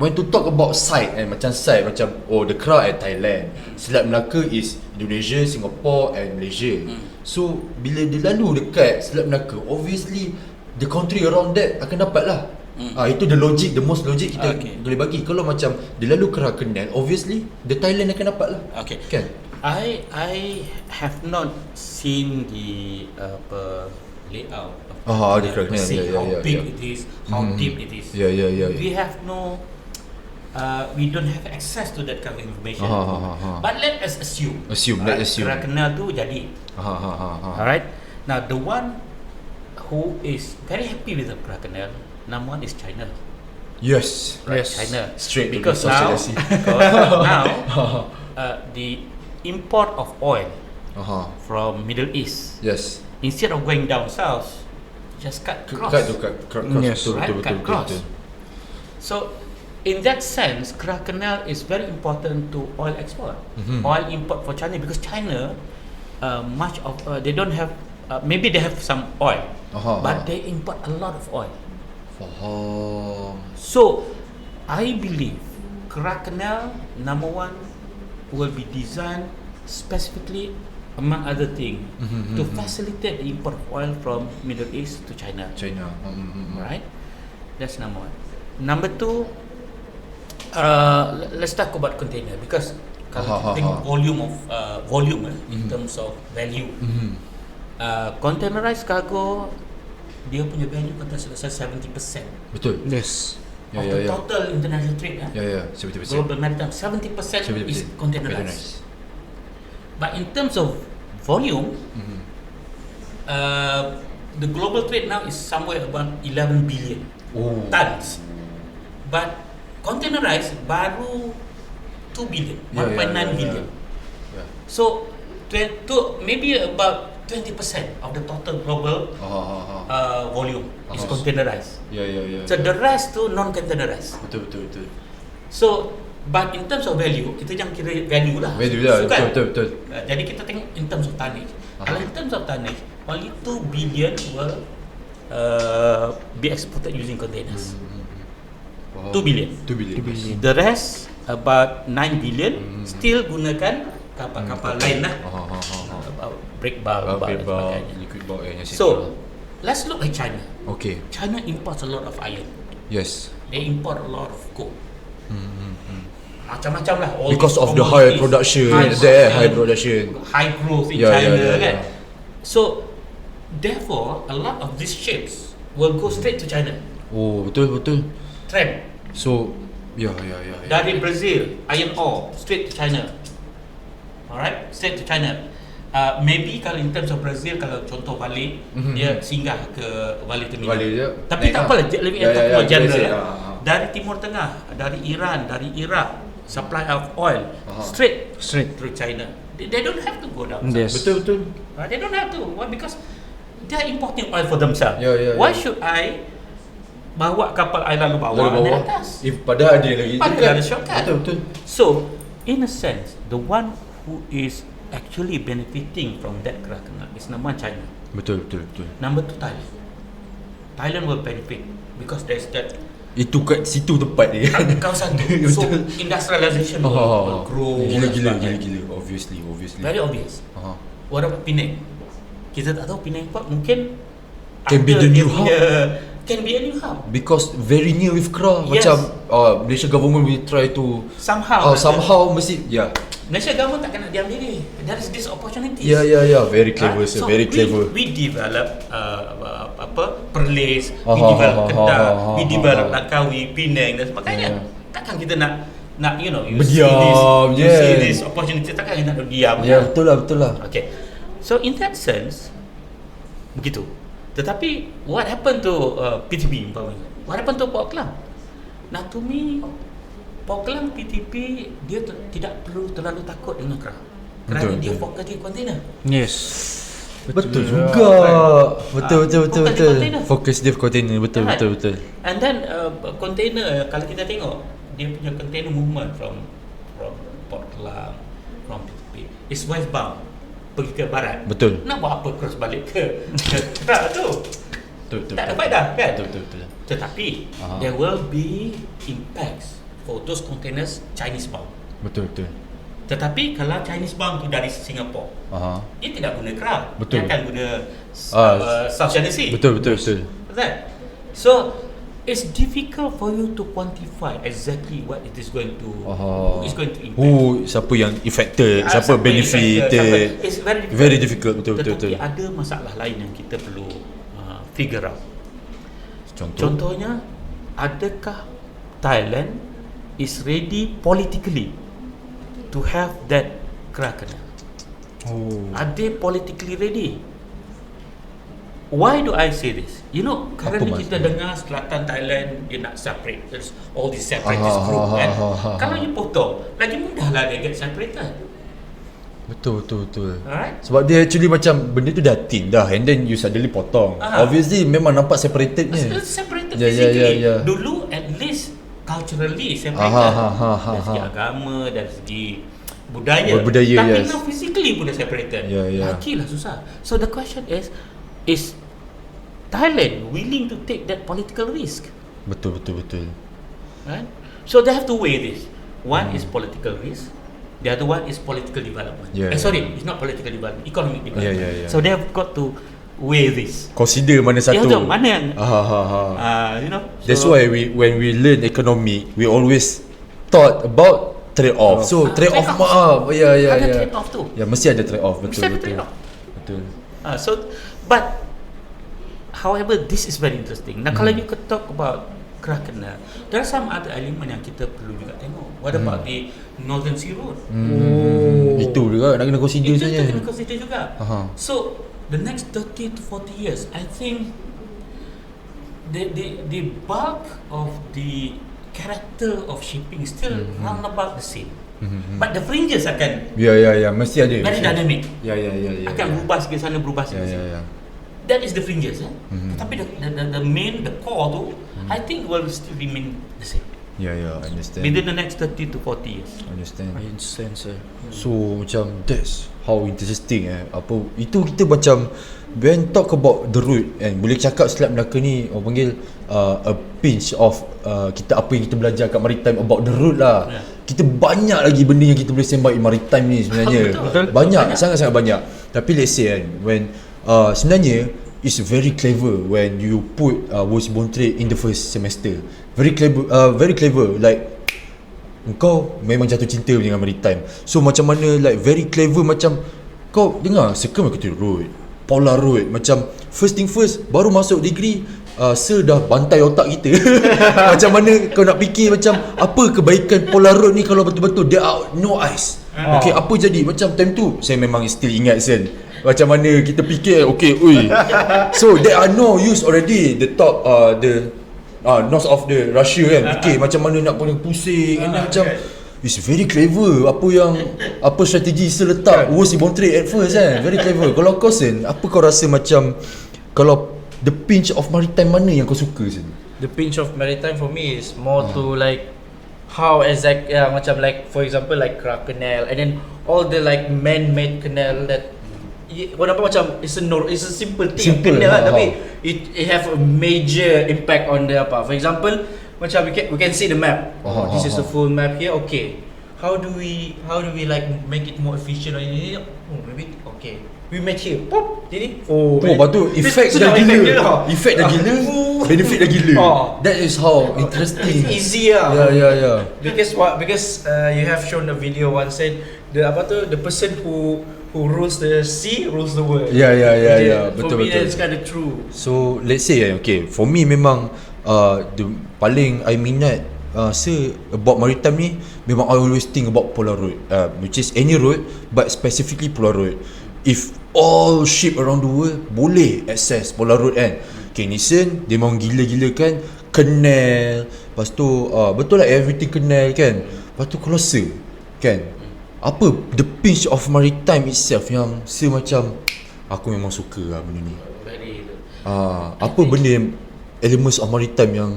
when to talk about site macam the Kra at Thailand, Selat Melaka is Indonesia, Singapore and Malaysia. So bila dia lalu dekat Selat Melaka, obviously the country around that akan dapat lah. Itu the most logic kita boleh bagi. Kalau macam dia lalu Kra Canal, obviously the Thailand akan dapat lah. Kan? I have not seen the layout the Kra Canal, how big it is, how deep it is. We have no we don't have access to that kind of information. But let us assume. Let's assume. Kra Canal tu jadi. Alright. Now the one who is very happy with the Kra Canal, number one is China. Yes. China. Straight because to the now the import of oil from Middle East. Yes. Instead of going down south, just cut cross. Cut cross. Yes. Betul. Cut cross. So, in that sense, Kerah Canal is very important to oil export, oil import for China, because China, much of they don't have. Maybe they have some oil, but they import a lot of oil. Faham. So, I believe Kerah Canal, number one, will be designed specifically, among other things, to facilitate the import of oil from Middle East to China. Right? That's number one. Number two, let's talk about container, because kalau kita tengok volume in terms of value, containerized cargo, dia punya value kata selesai 70%. Betul. Yes. Of the total international trade, 70%. global maritime, 70% is containerized. But in terms of volume, the global trade now is somewhere about 11 billion tons. But containerized baru 2 billion, 1.9 billion. So maybe about 20% of the total global volume is containerized. So the rest tu non-containerized. Betul. So, but in terms of value, kita jangan kira value lah. Betul. Jadi kita tengok in terms of tonnage. Kalau in terms of tonnage, only 2 billion will be exported using containers. 2 billion. The rest, about 9 billion, still gunakan kapal-kapal lain lah. Brake bulb dan sebagainya. Liquid bulb yang So, let's look at China. Okay. China imports a lot of iron. Yes. They import a lot of coal. Macam-macam lah. All Because these of the high production, high growth in China kan. So, therefore, a lot of these ships will go straight to China. Oh, betul. Tramp. So, Dari Brazil, iron ore straight to China. Alright, straight to China. Maybe kalau in terms of Brazil, kalau contoh balik, dia singgah ke Bali Terminal. Tapi tak apalah, let me talk about general. Dari Timur Tengah, dari Iran, dari Iraq, supply of oil straight through China. They don't have to go down. Yes. Betul. They don't have to. Why? Because they are importing oil for themselves. Why should I bawa kapal air lalu bawah naik atas? Padahal ada lagi. Padahal ada shortcut. Betul. So, in a sense, the one who is actually benefiting from that Kerah Canal is number one China. Betul. Number two Thailand. Thailand will benefit because there's that. Itu kat situ tempat dia. Kawasan tu. So industrialization will grow. Gila. Obviously. Very obvious. What about Penang? Kita tak tahu Penang Port mungkin Can be the new hub. Can be a new hub. Because very near with Kerah. Yes. Macam Malaysia government will try to Somehow mesti Malaysia government tak kena diam diri. There is this opportunity. Very clever, So very clever. We develop Perlis, we develop Kedah, we develop Langkawi, Penang dan sebagainya. Takkan kita nak Berdiam, you see this opportunity, takkan kita nak diam. Betul lah. Okay. So in that sense, begitu. Tetapi what happened to PTP? What happened to Port Klang? Now to me, Port Klang PTP dia tidak perlu terlalu takut dengan Kerah. Kerana dia fokus di kontainer. Yes. Betul juga. Betul. Fokus dia container, betul. And then container, kalau kita tengok dia punya container movement from Port Klang, from PTP is westbound, pergi ke barat. Betul. Nak buat apa cross balik ke Kerah tu? Betul. Tak dapat dah kan? Betul. Tetapi there will be impacts for those containers Chinese bound. Betul. Tetapi kalau Chinese bound tu dari Singapore, dia tidak guna Kerah. Betul. Dia akan guna South China Sea. Betul. Right. So it's difficult for you to quantify exactly what it is going to, who is going to impact. Siapa yang affected, siapa benefited. It's very difficult. Betul. Tetapi ada masalah lain yang kita perlu figure out. Contohnya, adakah Thailand is ready politically to have that Kerah Canal? Are they politically ready? Why do I say this? Currently kita dengar selatan Thailand dia nak separate. There's all these separatist group kan. Kalau you potong, lagi mudah lah dia get separated. Betul. Alright? Sebab dia actually macam benda tu dah thin dah, and then you suddenly potong. Obviously memang nampak separatednya. It's separated Ya, physically. ya. Dulu at least culturally separated. Dari segi agama, dari segi budaya. Tapi yes. now physically pun dah separated. Ya. Lakilah susah. So the question is Thailand willing to take that political risk? Betul. Right? So they have to weigh this. One is political risk, the other one is political development. Sorry, it's not political development, economic development. Yeah. So they have got to weigh this. Consider mana satu. Mana yang you know. That's why when we learn economy, we always thought about trade-off. So trade-off Ada trade-off tu. Ya, mesti ada trade-off. Betul. So but however, this is very interesting. Now kalau you could talk about Krakena, there are some other element yang kita perlu juga tengok. What about the Northern Sea Road? Itu juga nak kena consider saja. Itu kena consider juga. So the next 30 to 40 years, I think the bulk of the character of shipping still round about the same. But the fringes akan mesti ada. very dynamic. Ya. Akan berubah sikit sana, berubah sikit sini. That is the fringes. Tapi the main, the core tu, I think will still remain the same. Ya, understand. Within the next 30 to 40 years. Understand. I understand, sir. So macam that's how interesting apa itu kita macam when talk about the root and boleh cakap Selat Melaka ni orang panggil a pinch of kita apa yang kita belajar kat maritime about the root lah. Kita banyak lagi benda yang kita boleh sembah in maritime ni sebenarnya. Banyak, sangat-sangat banyak. Tapi let's say kan when sebenarnya it's very clever when you put waterborne trade in the first semester. Very clever like kau memang jatuh cinta dengan maritime. So macam mana like very clever macam kau dengar circumlocutive road, polar road, macam first thing first baru masuk degree sir dah bantai otak kita. Macam mana kau nak fikir macam apa kebaikan polar road ni kalau betul-betul there are no ice. Okay, apa jadi macam time tu saya memang still ingat sen. Macam mana kita fikir so there are no use already the top the north of the Russia kan. Fikir macam mana nak kena pusing and macam it's very clever apa strategi seletak waterborne trade at first kan. Very clever. Kalau kau sen, apa kau rasa macam kalau the pinch of maritime mana yang kau suka sen? The pinch of maritime for me is more to like how exact macam like for example like Krak Canal and then all the like man-made canal that kau nampak macam it's a simple thing canal tapi it have a major impact on the apa. For example macam we can see the map. This is the full map here. Okay, how do we like make it more efficient or ini? Maybe okay, we make here pop jadi lepas tu effect dah gila, benefit dah gila. That is how interesting. It's easy yeah. Because you have shown a video once said the person who rules the sea rules the world. Yeah. For me that's kind of true. So let's say okay, for me memang the paling I minat about maritime ni memang I always think about polar road, which is any road but specifically polar road. If all ship around the world boleh access polar road kan. Okay, Nissan dia memang gila-gila kan, canal, lepas tu betul lah everything canal kan. Lepas tu kalau kan apa the pinch of maritime itself yang macam aku memang suka lah benda ni. Apa benda yang elements of maritime yang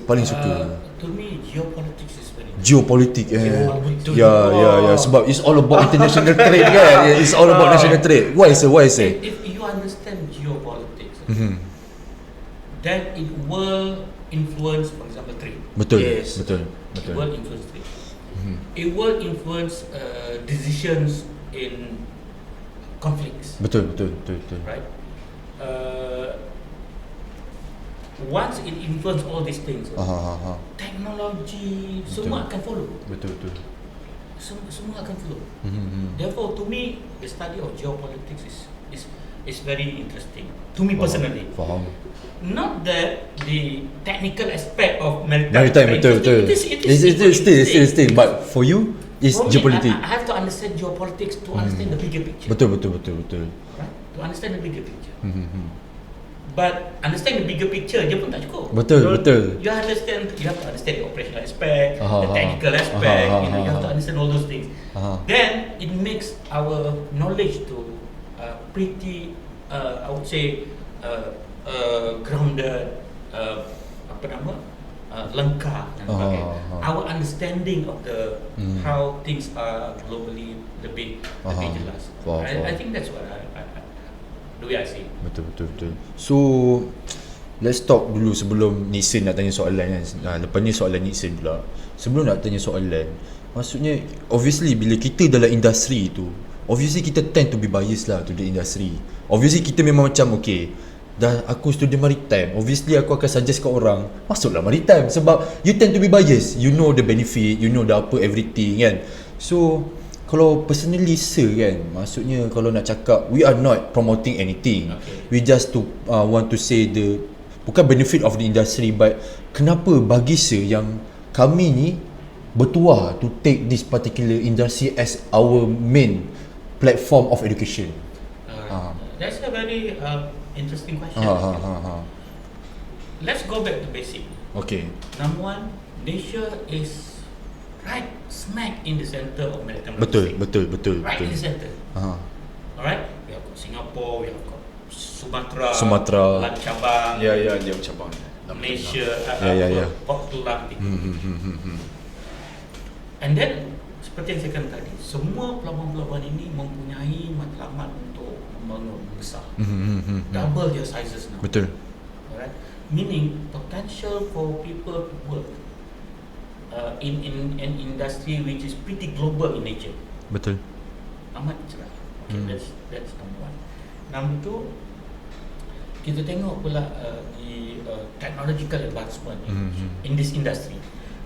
paling suka? To me geopolitics is very geopolitik ya sebab it's all about international trade kan. It's all about national trade. Why say? If you understand geopolitics, then it will influence, for example, trade. Betul. It will influence trade. It will influence decisions in conflicts. Betul. Right. Once it influence all these things, teknologi semua akan follow. Betul. Semua akan follow. Therefore, to me, the study of geopolitics is very interesting. To me personally. Faham. Not that the technical aspect of maritime betul. It is still. But for you, it's geopolitics. I have to understand geopolitics to understand the bigger picture. Betul. Right? To understand the bigger picture. But understand the bigger picture je pun tak cukup. Betul. You have to understand the operational aspect, Aha, the technical aspect, aha, you know, you have to aha. understand all those things. Aha. Then it makes our knowledge to pretty, I would say, grounded, lengkap dan sebagainya. Our understanding of the how things are globally lebih jelas. I think that's what the way I see. Betul. So let's talk dulu sebelum Nixon nak tanya soalan kan. Lepas ni soalan Nixon pula. Sebelum nak tanya soalan, maksudnya obviously bila kita dalam industri tu, obviously kita tend to be biased lah to the industry. Obviously kita memang macam okay, dah aku student maritime, obviously aku akan suggest kat orang masuklah maritime sebab you tend to be biased. You know the benefit, you know the apa everything kan. So kalau personally sir kan, maksudnya kalau nak cakap we are not promoting anything. We just to want to say the bukan benefit of the industry, but kenapa bagi sir yang kami ni bertuah to take this particular industry as our main platform of education. That's a very interesting question. Let's go back to basic. Okay. Number one, Malaysia is right smack in the center of maritime Betul. logistics. Right in the center. Alright, we have got Singapore, we have got Sumatra, Lan Cabang, dia cabang. Malaysia, Ya. Port Tulang. And then seperti yang saya katakan tadi, semua pelabuhan-pelabuhan ini mempunyai matlamat untuk membangun besar. Double their sizes now. Betul. Alright, meaning potential for people to work in an industry which is pretty global in nature. Betul. Amat cerah. Okay, that's number one. Number two, kita tengok pula the technological advancement in this industry.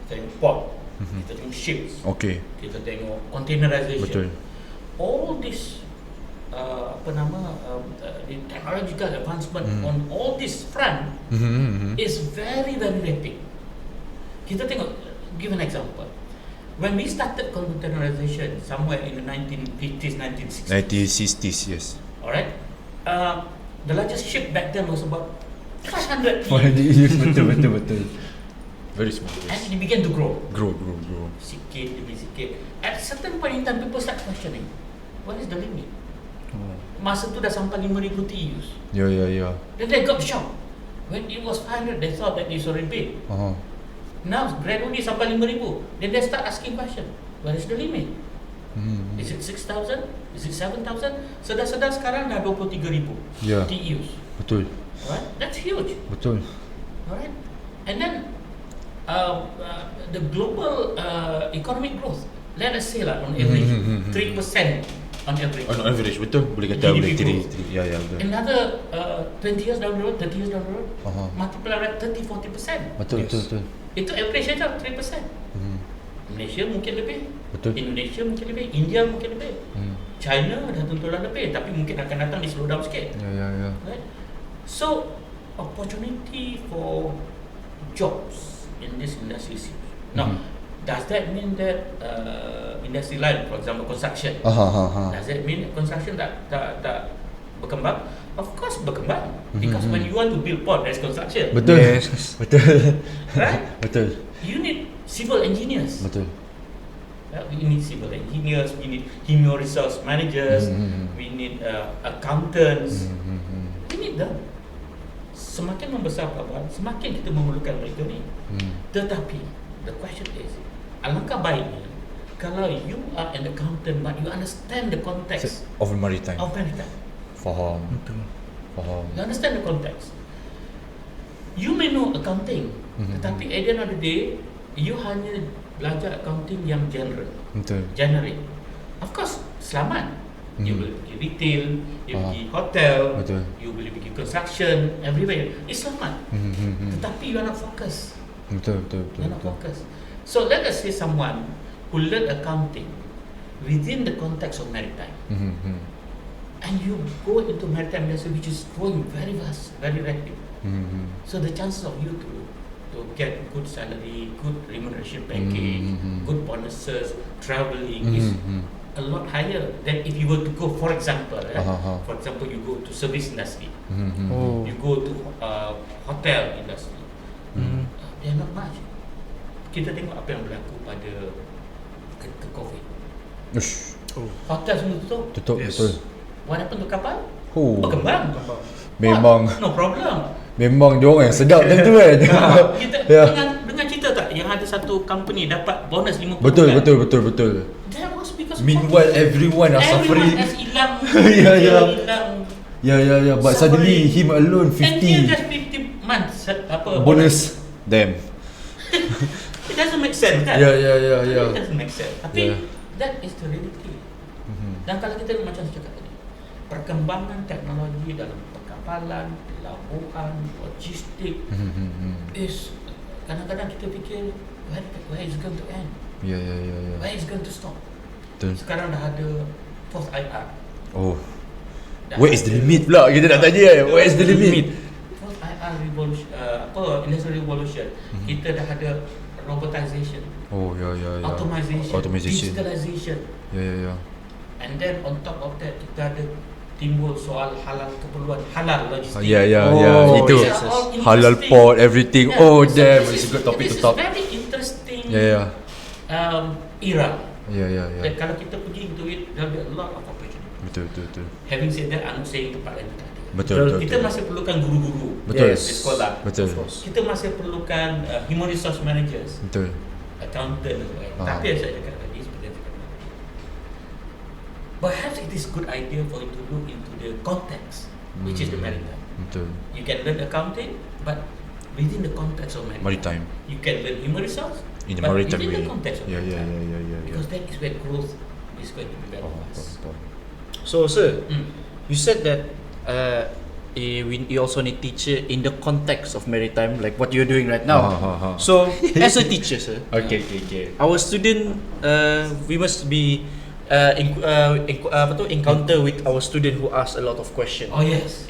Kita tengok port, kita tengok ships, Okay. kita tengok containerization. Betul. All this the technological advancement on all this front is very rapid. Kita tengok, give an example. When we started containerization somewhere in the 1950s, 1960s. 1960s, yes. Alright. The largest ship back then was about 500 Yes, betul. Very small. and it began to grow. Grow. Sikit demi sikit. At a certain point in time, people start questioning, what is the limit? Masa tu dah sampai 5,000 TEUs. Ya. Then they got shocked. When it was 500, they thought that it's already big. Now gradually sampai 5,000. Then they start asking question, where is the limit? Is it 6,000? Is it 7,000? Sedar-sedar sekarang dah 23,000 TEUs. Betul. Alright, that's huge. Betul. Alright, and then the global economic growth, let us say lah on average 3% on average. On average, betul. Boleh kata boleh GDP 3. Ya, betul. Another 20 years down the road, 30 years down the road, multiply by 30-40%. Betul. Itu average saja 3%. Malaysia mungkin lebih, Betul. Indonesia mungkin lebih, India mungkin lebih, China dah tentulah lebih, tapi mungkin akan datang di slow down sikit. Ya. Right? So opportunity for jobs in this industry is huge. Now, does that mean that industry lain, for example construction, does that mean that construction tak berkembang? Of course berkembang, because when you want to build port, there's construction. Betul. Yes. Betul. Right? Betul. You need civil engineers. Betul. We need civil engineers, we need human resource managers, we need accountants. We need them. Semakin membesar pelabuhan, semakin kita memerlukan mereka ni. Tetapi the question is, alangkah baiknya kalau you are an accountant but you understand the context Of maritime. Faham. You understand the context. You may know accounting, tetapi at the end of the day, you hanya belajar accounting yang general, Betul. generic. Of course, selamat. You boleh pergi retail, you pergi hotel, Betul. you boleh pergi construction, everywhere. It's selamat. Tetapi you are not focused. Betul. You are not focused. So let us say someone who learn accounting within the context of maritime, and you go into maritime industry which is growing very fast, very rapid. So the chances of you to get good salary, good remuneration package, good bonuses, traveling is a lot higher than if you were to go, for example, for example, you go to service industry, you go to hotel industry. They are not much. Kita tengok apa yang berlaku pada ketika COVID. Hotel semua tutup. Betul. What happened to kapal? Oh. Berkembang. Memang. No problem. Memang dia orang yang sedap macam tu kan. Kita dengan cerita tak yang ada satu company dapat bonus 50 Betul. That was because Meanwhile everyone are suffering. Everyone has hilang. Yeah. But suddenly him alone And here 50 just 50 months bonus. Damn. It doesn't make sense kan? Yeah. It doesn't make sense. Tapi that is the reality. Dan kalau kita macam saya cakap tadi, perkembangan teknologi dalam perkapalan, pelabuhan, logistik is kadang-kadang kita fikir where is it going to end? Yeah. Where is it going to stop? Betul. Sekarang dah ada fourth IR. Oh. Where is the limit pula? Kita nak tanya where is the limit? Fourth IR revolution, industrial revolution. Kita dah ada robotization. Oh ya. Automation. Digitalization. Ya. And then on top of that kita ada timbul soal halal keperluan, halal logistik. Ya. Oh, Itu yes. halal port everything. Yeah. Oh So damn, this it's a good topic to is talk. very interesting. Ya. Era. Ya. Dan kalau kita pergi into it, there will be a lot of opportunity. Betul. Having said that, I'm not saying tempat lain tak ada. Betul. Kita masih perlukan guru-guru Betul. di sekolah. Betul. Kita masih perlukan human resource managers, Betul. accountant dan sebagainya. Tapi yang saya cakap tadi seperti yang saya cakap tadi, perhaps it is good idea for you to look into the context, which is the maritime. Betul. You can learn accounting, but within the context of maritime. You can learn human resource, In the but maritime within way. the context of Yeah. maritime. Because that is where growth is going to be very fast. So sir, you said that you also need teacher in the context of maritime, like what you're doing right now. So as a teacher, sir, Okay. our student, we must be encounter with our student who ask a lot of questions. Oh yes.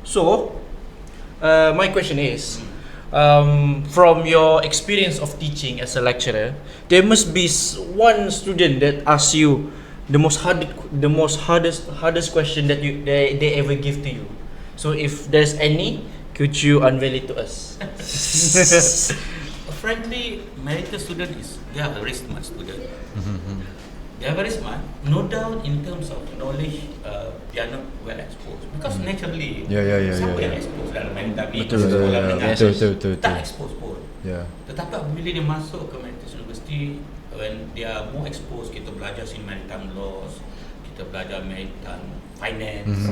So my question is, from your experience of teaching as a lecturer, there must be one student that asks you the most hardest question that they ever give to you. So if there's any, could you unveil it to us? Frankly, medical student they are very smart student. They are very smart. No doubt in terms of knowledge, they are not well exposed because naturally, siapa yang exposed dalam medical ni sekolah menengah Betul. tak exposed pun. Yeah. Tetapi apabila dia masuk ke medical university, when they are more exposed, kita belajar maritime laws, kita belajar maritime finance,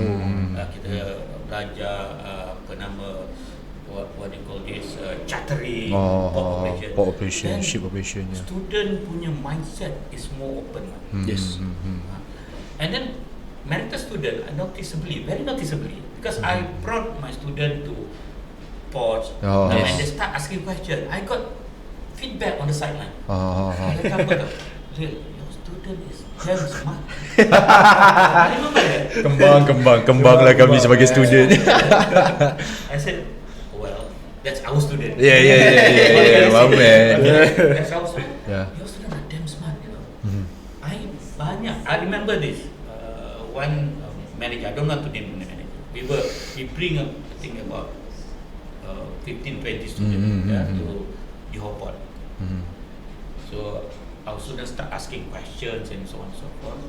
kita belajar what they call this chartering, port operation, ship operation. Yeah. Student punya mindset is more open. Yes. And then medical student very noticeably, because I brought my student to ports, and when they start asking questions, I got feedback on the sideline. Mereka apa tau? Your student is very smart. I remember that. Kembanglah kami sebagai student. I said, well, that's our student. Yeah, my man. That's our student. Yeah. Your student are damn smart, I remember this. One manager, I don't want to name the manager. We bring up, I think about 15-20 students to Johor Port. So our students start asking questions and so on and so forth.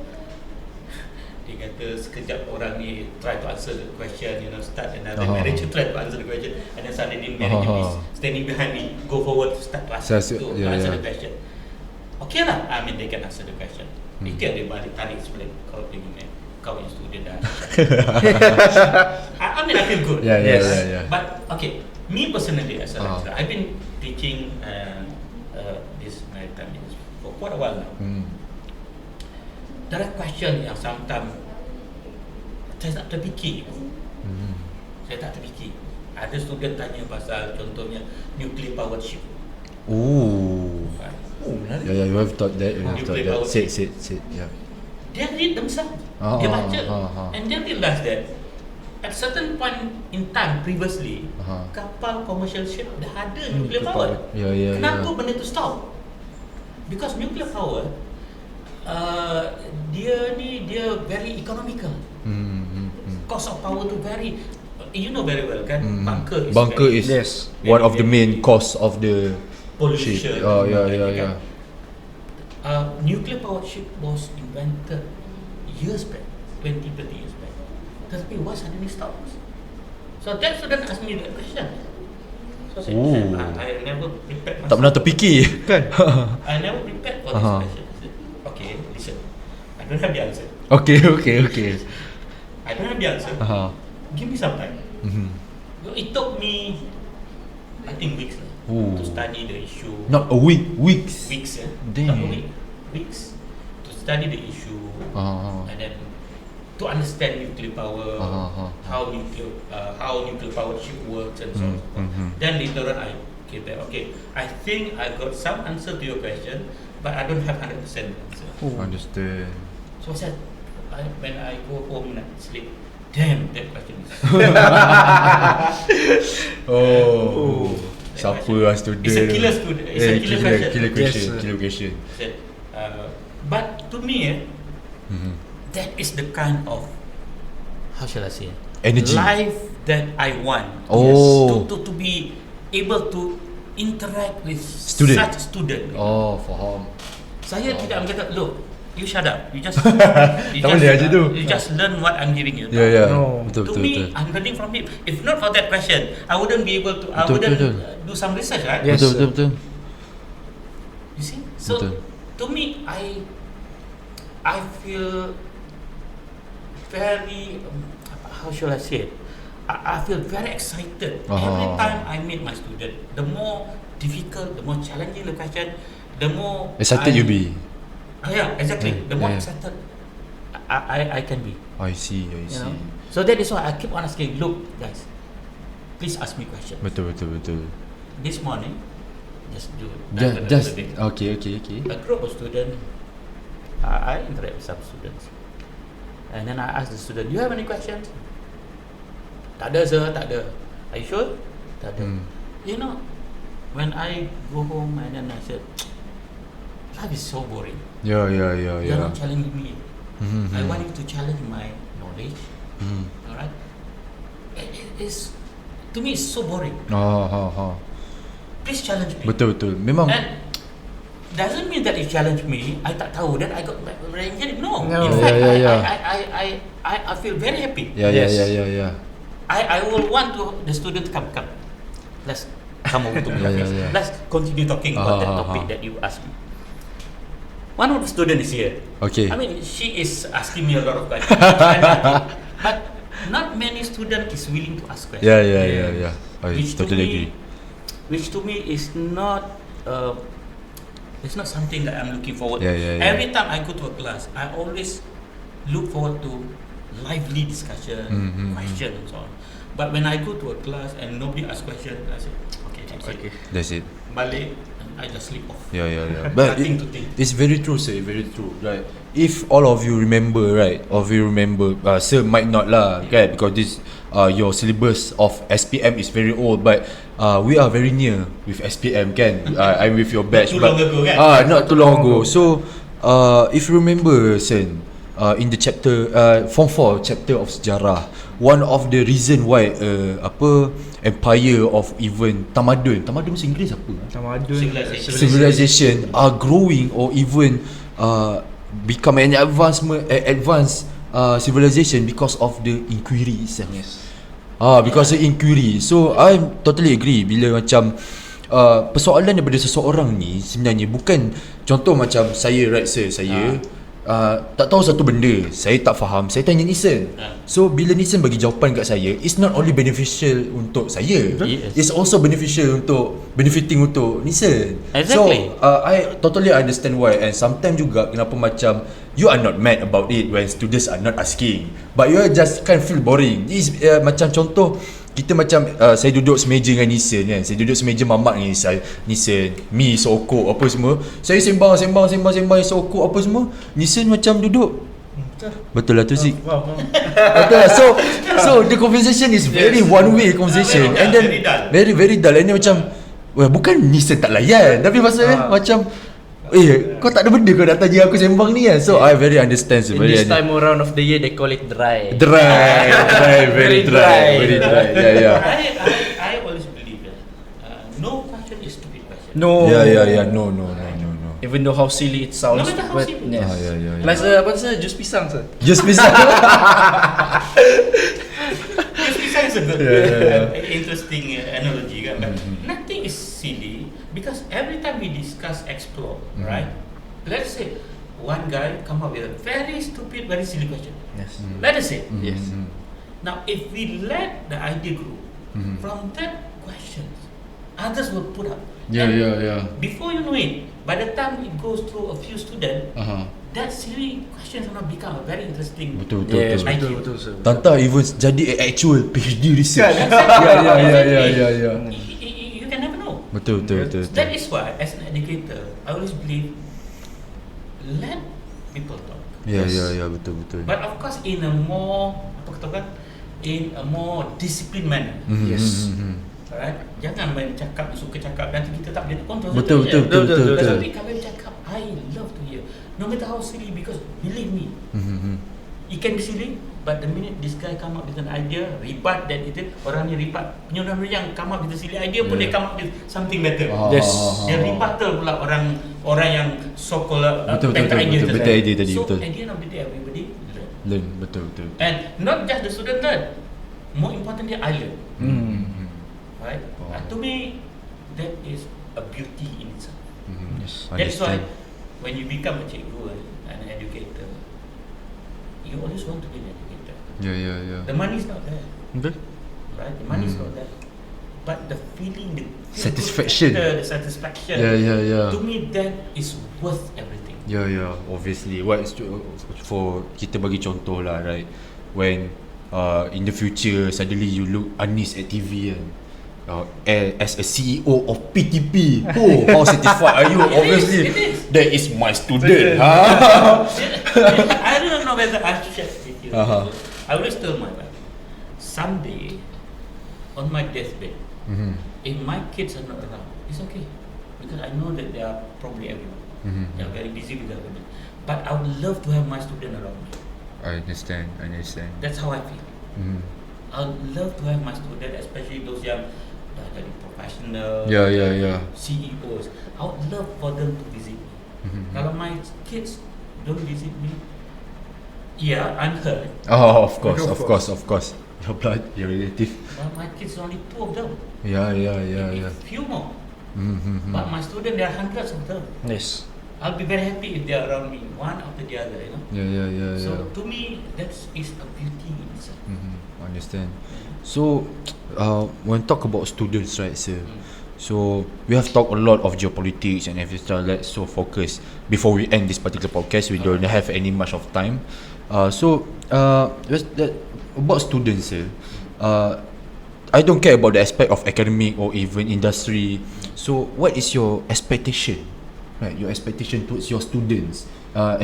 Dia kata sekejap orang ni try to answer the question, start another manager try to answer the question, and then suddenly manager is standing behind me, go forward to start to answer the question. Okay lah, I mean they can answer the question. Itu yang dia balik tarik sebelah kau yang student dah. I mean I feel good. Yeah. But okay, me personally as a lecturer, I've been teaching this maritime for quite a while now. There are questions yang sometimes saya tak terfikir. Ada student tanya pasal contohnya nuclear powered ship. Yeah, you have taught that. Sit. Yeah. They read themselves. Dia baca. And they realize that at certain point in time previously, kapal commercial ship dah ada nuclear power. Yeah. Kenapa benda tu stop? Because nuclear power dia very economical. Cost of power tu very, you know very well kan, bunker is Yes. one of the main cause of the pollution. ship. Yeah. Nuclear powered ship was invented years back, 20-30 years back. Tapi why suddenly stops? So that student asked me that question. So I said, I never prepared myself. Tak pernah terfikir kan. I never prepared for this question. I said, okay, listen. I don't have the answer. Okay. I don't have the answer. Give me some time. It took me, I think, weeks to study the issue. Not a week, weeks. Weeks, yeah. Damn. Not a week. Weeks to study the issue and then to understand nuclear power, how nuclear power ship works and so on. Then later on I came back. Okay, I think I got some answer to your question, but I don't have 100% answer. Understand. So I said, when I go home and sleep, damn, that question is. Siapa lah student? It's a killer student. It's a killer question. Killer question. I said, but to me, that is the kind of, how shall I say, energy, life that I want. To be able to interact with student. such student. Faham. Saya tidak berkata, look, you shut up. You just, you just learn what I'm giving you. Yeah. No. Betul. To me, I'm learning from him. If not for that question, I wouldn't be able to. I wouldn't do some research, right? Yes. Betul. You see, so Betul. to me, I feel very, how should I say it? I feel very excited every time I meet my student. The more difficult, the more challenging the question, the more Excited you be. Yeah, exactly. The more excited I can be. I see. You know? So that is why I keep on asking. Look, guys, please ask me questions. Betul. This morning, just do it. Just okay. A group of students, I interact with some students, and then I ask the student, "Do you have any questions?" Tak ada, sir. Tak ada. Are you sure? Tak ada. You know, when I go home and then I said, life is so boring. Yeah. You're not challenging me. I want you to challenge my knowledge. Alright? It is, to me, it's so boring. Please challenge me. Betul. Memang. And doesn't mean that you challenge me, I tak tahu, then I got range. No. No. In fact, Yeah. I feel very happy. Yeah. I will want the student to come. Let's come over to me. Yeah. Let's continue talking about that topic that you asked me. One of the students is here. Okay. I mean, she is asking me a lot of questions. But not many students is willing to ask questions. Yeah. I Which totally agree. Which to me is not it's not something that I'm looking forward to. Yeah. Every time I go to a class, I always look forward to lively discussion, question and so on. But when I go to a class and nobody asks questions, I say, okay, That's it. balik, and I just sleep off. Yeah. But Nothing to think. it's very true, sir. Very true. Right. If all of you remember, right? Sir might not lah, kan? Because this your syllabus of SPM is very old, but we are very near with SPM, kan? I'm with your batch, Not too long ago, kan? not too long ago. So, if you remember, Sen, in the chapter Form 4 chapter of sejarah, one of the reason why empire of even tamadun bahasa Inggeris apa? Civilization are growing or even become an advanced civilization because of the inquiry itself. Because of inquiry. So I totally agree bila macam persoalan daripada seseorang ni sebenarnya bukan, contoh macam saya, right sir, saya tak tahu satu benda, saya tak faham, saya tanya Nisan. So bila Nisan bagi jawapan kat saya, it's not only beneficial untuk saya, it's also beneficial untuk Nisan. Exactly. So I totally understand why. And sometimes juga kenapa macam you are not mad about it when students are not asking, but you just kind of feel boring. This macam contoh, kita macam saya duduk semeja dengan Nisan kan, saya duduk semeja mamak dengan Nisan, mi sokok apa semua, saya sembang sokok apa semua, Nisan macam duduk. Betul lah tu Zik. Betul lah. So the conversation is very one way conversation, and then very dull, and then macam bukan Nisan tak layan, tapi maksudnya macam kau tak ada benda kau nak tanya aku sembang ni kan. So I very understand. In this time around of the year, they call it dry. Very dry. Yeah. I always believe that no question is stupid question. No. Yeah. No. Even though how silly it sounds. No matter how silly. Yes. Yeah. Like apa sir? Jus pisang sir. Just bisa. It's a good, interesting analogy, kan? But nothing is silly because every time we discuss explore, right? Let's say one guy come up with a very stupid, very silly question. Yes. Let us say. Yes. Now, if we let the idea grow, from that question, others will put up. Yeah. Before you know it, by the time it goes through a few students, that silly questions will become a very interesting. Betul. Yes, idea. betul sir. Tanta even jadi actual PhD research. Exactly. Yeah. You can never know. Betul. That is why, as an educator, I always believe let people talk. Yeah, betul. But of course, in a more disciplined manner. Yes. Alright, jangan main cakap, suka cakap, nanti kita tak boleh kontrol. Betul. Tapi kalau cakap, I love to hear, no matter how silly, because believe me, it can be silly, but the minute this guy come up with an idea, rebut that itu, orang ni rebut, penyuruh yang come up with a silly idea pun dia come up with something better. Yes. Dia rebuttal pula orang yang so-called Betul idea tadi. So Betul. at the end of the day, everybody Learn, betul. and not just the student learn, more importantly, I learn. Right? To me, that is a beauty in itself. Yes. That's why when you become a cikgu and an educator, you always want to be an educator. Yeah. The money is not there, Betul. right? The money is not there, but the feeling, the Satisfaction. The satisfaction. Yeah. To me, that is worth everything. Yeah. Obviously, for kita bagi contoh lah, right? When in the future suddenly you look Anis at TV kan. As a CEO of PTP, how satisfied are you? Obviously, It is. that is my student. I don't know whether I should share with you. I always tell my wife, someday, on my deathbed, if my kids are not around, it's okay, because I know that they are probably everywhere. They are very busy with their family. But I would love to have my student around me. I understand. That's how I feel. I would love to have my student, especially those yang dah jadi professional, Yeah. CEOs. I would love for them to visit me. Kalau my kids don't visit me, yeah, I'm hurt. Oh, of course. Your blood, your relative. But my kids only 2 of them. Yeah. Maybe few more. But my student, there are hundreds of them. Yes. I'll be very happy if they are around me, one after the other, you know. Yeah. So to me, that is a beauty in itself. Understand. So, when talk about students, right, sir? So we have talked a lot of geopolitics and everything. Let's so focus before we end this particular podcast. We don't have any much of time. About students, sir. I don't care about the aspect of academic or even industry. So, what is your expectation? Right, your expectation towards your students,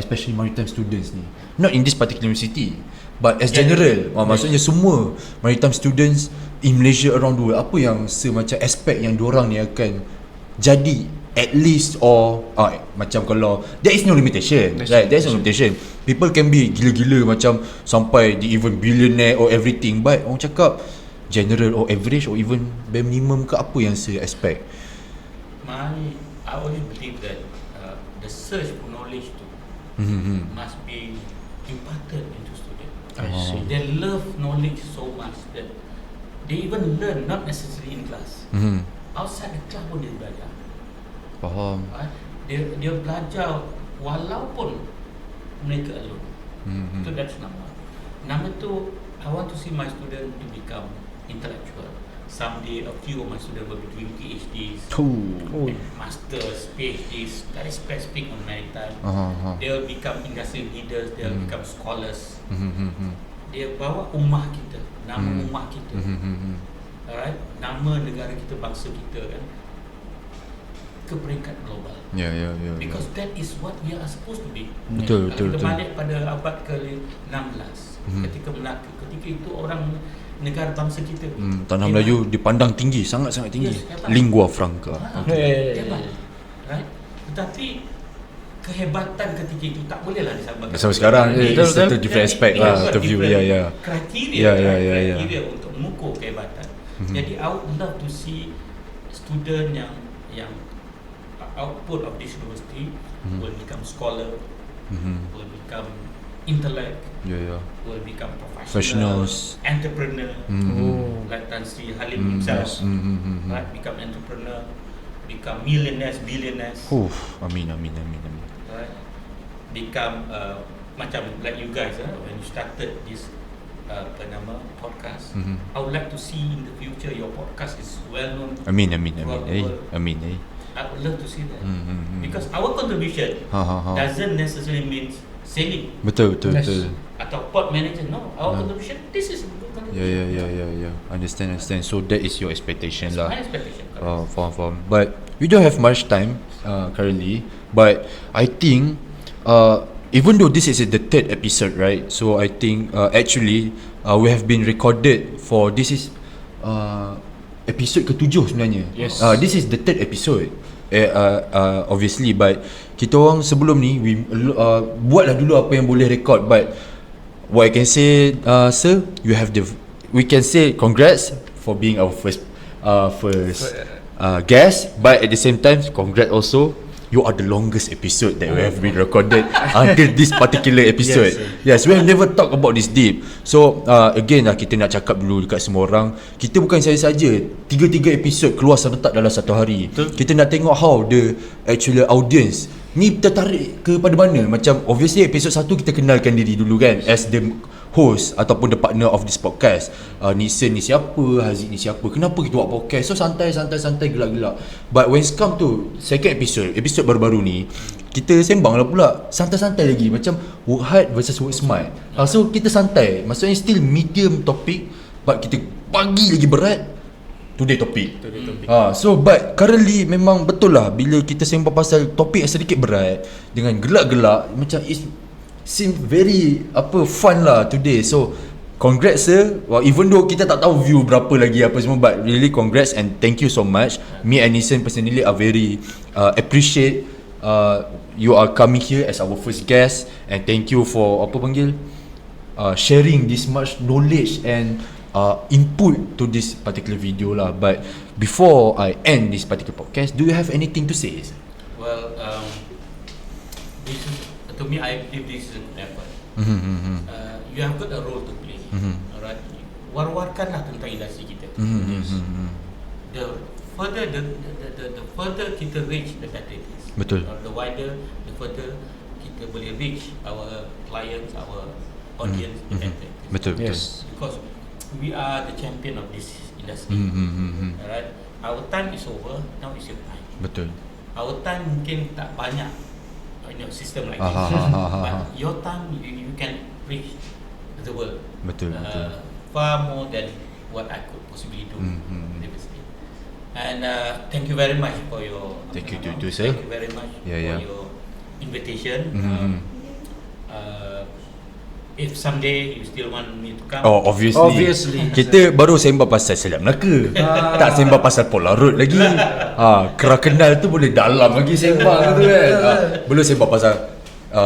especially maritime students ni. Not in this particular university, but as general. Maksudnya semua maritime students in Malaysia around the world. Apa yang semacam aspek yang diorang ni akan jadi at least, or macam kalau there is no limitation, right? There is no limitation. People can be gila-gila macam sampai di even billionaire or everything, but orang cakap general or average or even bare minimum ke, apa yang saya expect? I always believe that the search for knowledge must be imparted into students. I see. They love knowledge so much that they even learn not necessarily in class. Outside the class pun dia belajar. Faham. Dia belajar walaupun mereka alone. So that's number one. Number two, I want to see my student to become intellectual. Someday a few of my students will be doing PhDs, masters, PhDs, very specific on maritime. They will become industry leaders, they will become scholars. Dia bawa ummah kita, nama ummah kita, alright, nama negara kita, bangsa kita kan, ke peringkat global. Because that is what we are supposed to be. Betul. Kita balik pada abad ke-16, ketika Melaka, ketika itu orang negara bangsa kita, Tanah Melayu dipandang tinggi, sangat-sangat tinggi. Yes, hebat. Lingua franca. Hebat, right? Tetapi kehebatan ketika itu tak bolehlah disamakan. Sampai sekarang it's a different aspect Jadi, lah to view. Kriteria untuk mengukur kehebatan. Jadi I would love to see student yang output of this university will become scholar, will become intellect, will become professionals, entrepreneur, like Tan Sri Halil himself, right? Become entrepreneur, become millionaires, billionaires. Amin. Right? Become macam like you guys when you started this podcast. I would like to see in the future your podcast is well known. Amin. I would love to see that because our contribution doesn't necessarily mean selling. Betul. Atau pod manager. No, our contribution. This is good contribution. Yeah. Understand. So that is your expectation lah. My expectation. Faham. But we don't have much time currently. But I think even though this is the third episode, right? So I think actually we have been recorded for this is episode ke-7 sebenarnya. Yes. This is the third episode. Obviously, but kita orang sebelum ni we buatlah dulu apa yang boleh record. But what I can say, sir, we can say congrats for being our first guest. But at the same time, congrats also. You are the longest episode that we have been recorded until this particular episode. Yes, we have never talked about this deep. So again kita nak cakap dulu dekat semua orang, kita bukan saja-saja 3 episod keluar serentak dalam satu hari. Kita nak tengok how the actual audience ni tertarik kepada mana. Macam obviously episod 1 kita kenalkan diri dulu kan, as the host ataupun the partner of this podcast. Nixon ni siapa, Haziq ni siapa, kenapa kita buat podcast. So santai gelak-gelak. But when it come to second episode baru-baru ni, kita sembang lah pula santai-santai lagi, macam work hard versus work smart. So kita santai, maksudnya still medium topic, but kita bagi lagi berat today topic. So but currently memang betul lah, bila kita sembang pasal topik yang sedikit berat dengan gelak-gelak, macam seem very fun lah today. So congrats sir. Well, even though kita tak tahu view berapa lagi apa semua, but really congrats and thank you so much. Me and Nissan personally are very appreciate you are coming here as our first guest, and thank you for sharing this much knowledge and input to this particular video lah. But before I end this particular podcast, do you have anything to say? Well, this is, to me, I believe this is a good effort. You have got a role to play. Alright, war-warkanlah tentang industri kita. The further kita reach, the better it is. Betul. The wider, the further kita boleh reach our clients, our audience, the better. Betul. Yes. Because we are the champion of this industry. Alright, our time is over. Now is your time. Betul. Our time mungkin tak banyak system like this, but your time you can reach the world. Betul. Far more than what I could possibly do previously. And thank you very much for your Thank you to sir. Thank you very much for Yeah. your invitation. If someday you still want me to come, Obviously. Kita baru sembang pasal Selat Melaka. Tak sembang pasal Polarut lagi. Kerah kenal tu boleh dalam lagi sembang tu kan. Belum sembang pasal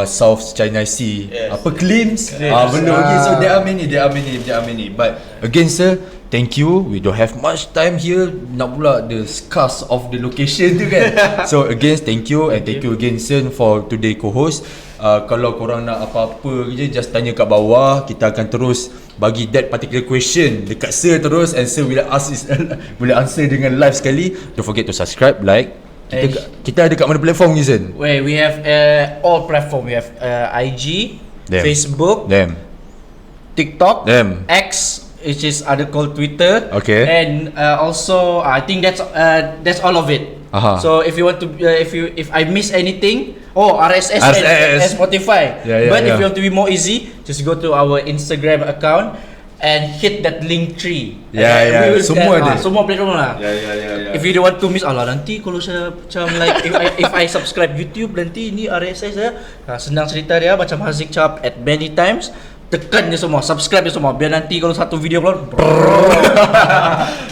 South China Sea. Claims. Belum lagi. So there are many. But again sir, thank you. We don't have much time here. Nak pula the scarce of the location tu kan. So again, thank you. And thank you again sir for today co-host. Kalau korang nak apa-apa je, just tanya kat bawah. Kita akan terus bagi that particular question dekat sir terus, and sir will answer dengan live sekali. Don't forget to subscribe, like. Kita ada kat mana platform ni Zen? We have all platform. We have IG, Facebook, TikTok, X, which is other called Twitter. Okay. And also I think that's all of it. So if you want to if I miss anything, RSS and Spotify. But if you want to be more easy, just go to our Instagram account and hit that link tree. Semua ada. Semua platform lah. If you don't want to miss, nanti kalau saya macam like if I subscribe YouTube, nanti ni RSS senang cerita dia macam Haziq cakap at many times. Tekan je semua, subscribe je semua, biar nanti kalau satu video keluar.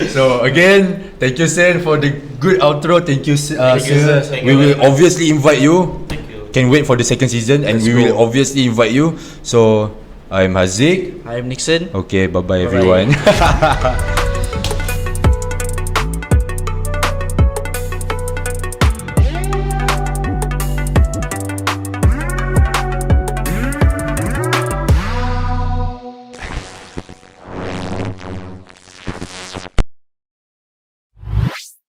So again, thank you Sen for the good outro. Thank you sir. Thank you, sir. We will obviously invite you. Thank you. can wait for the second season, and Let's we will go. obviously invite you. So I'm Haziq. I'm Nixon. Okay, bye bye Bye-bye. everyone.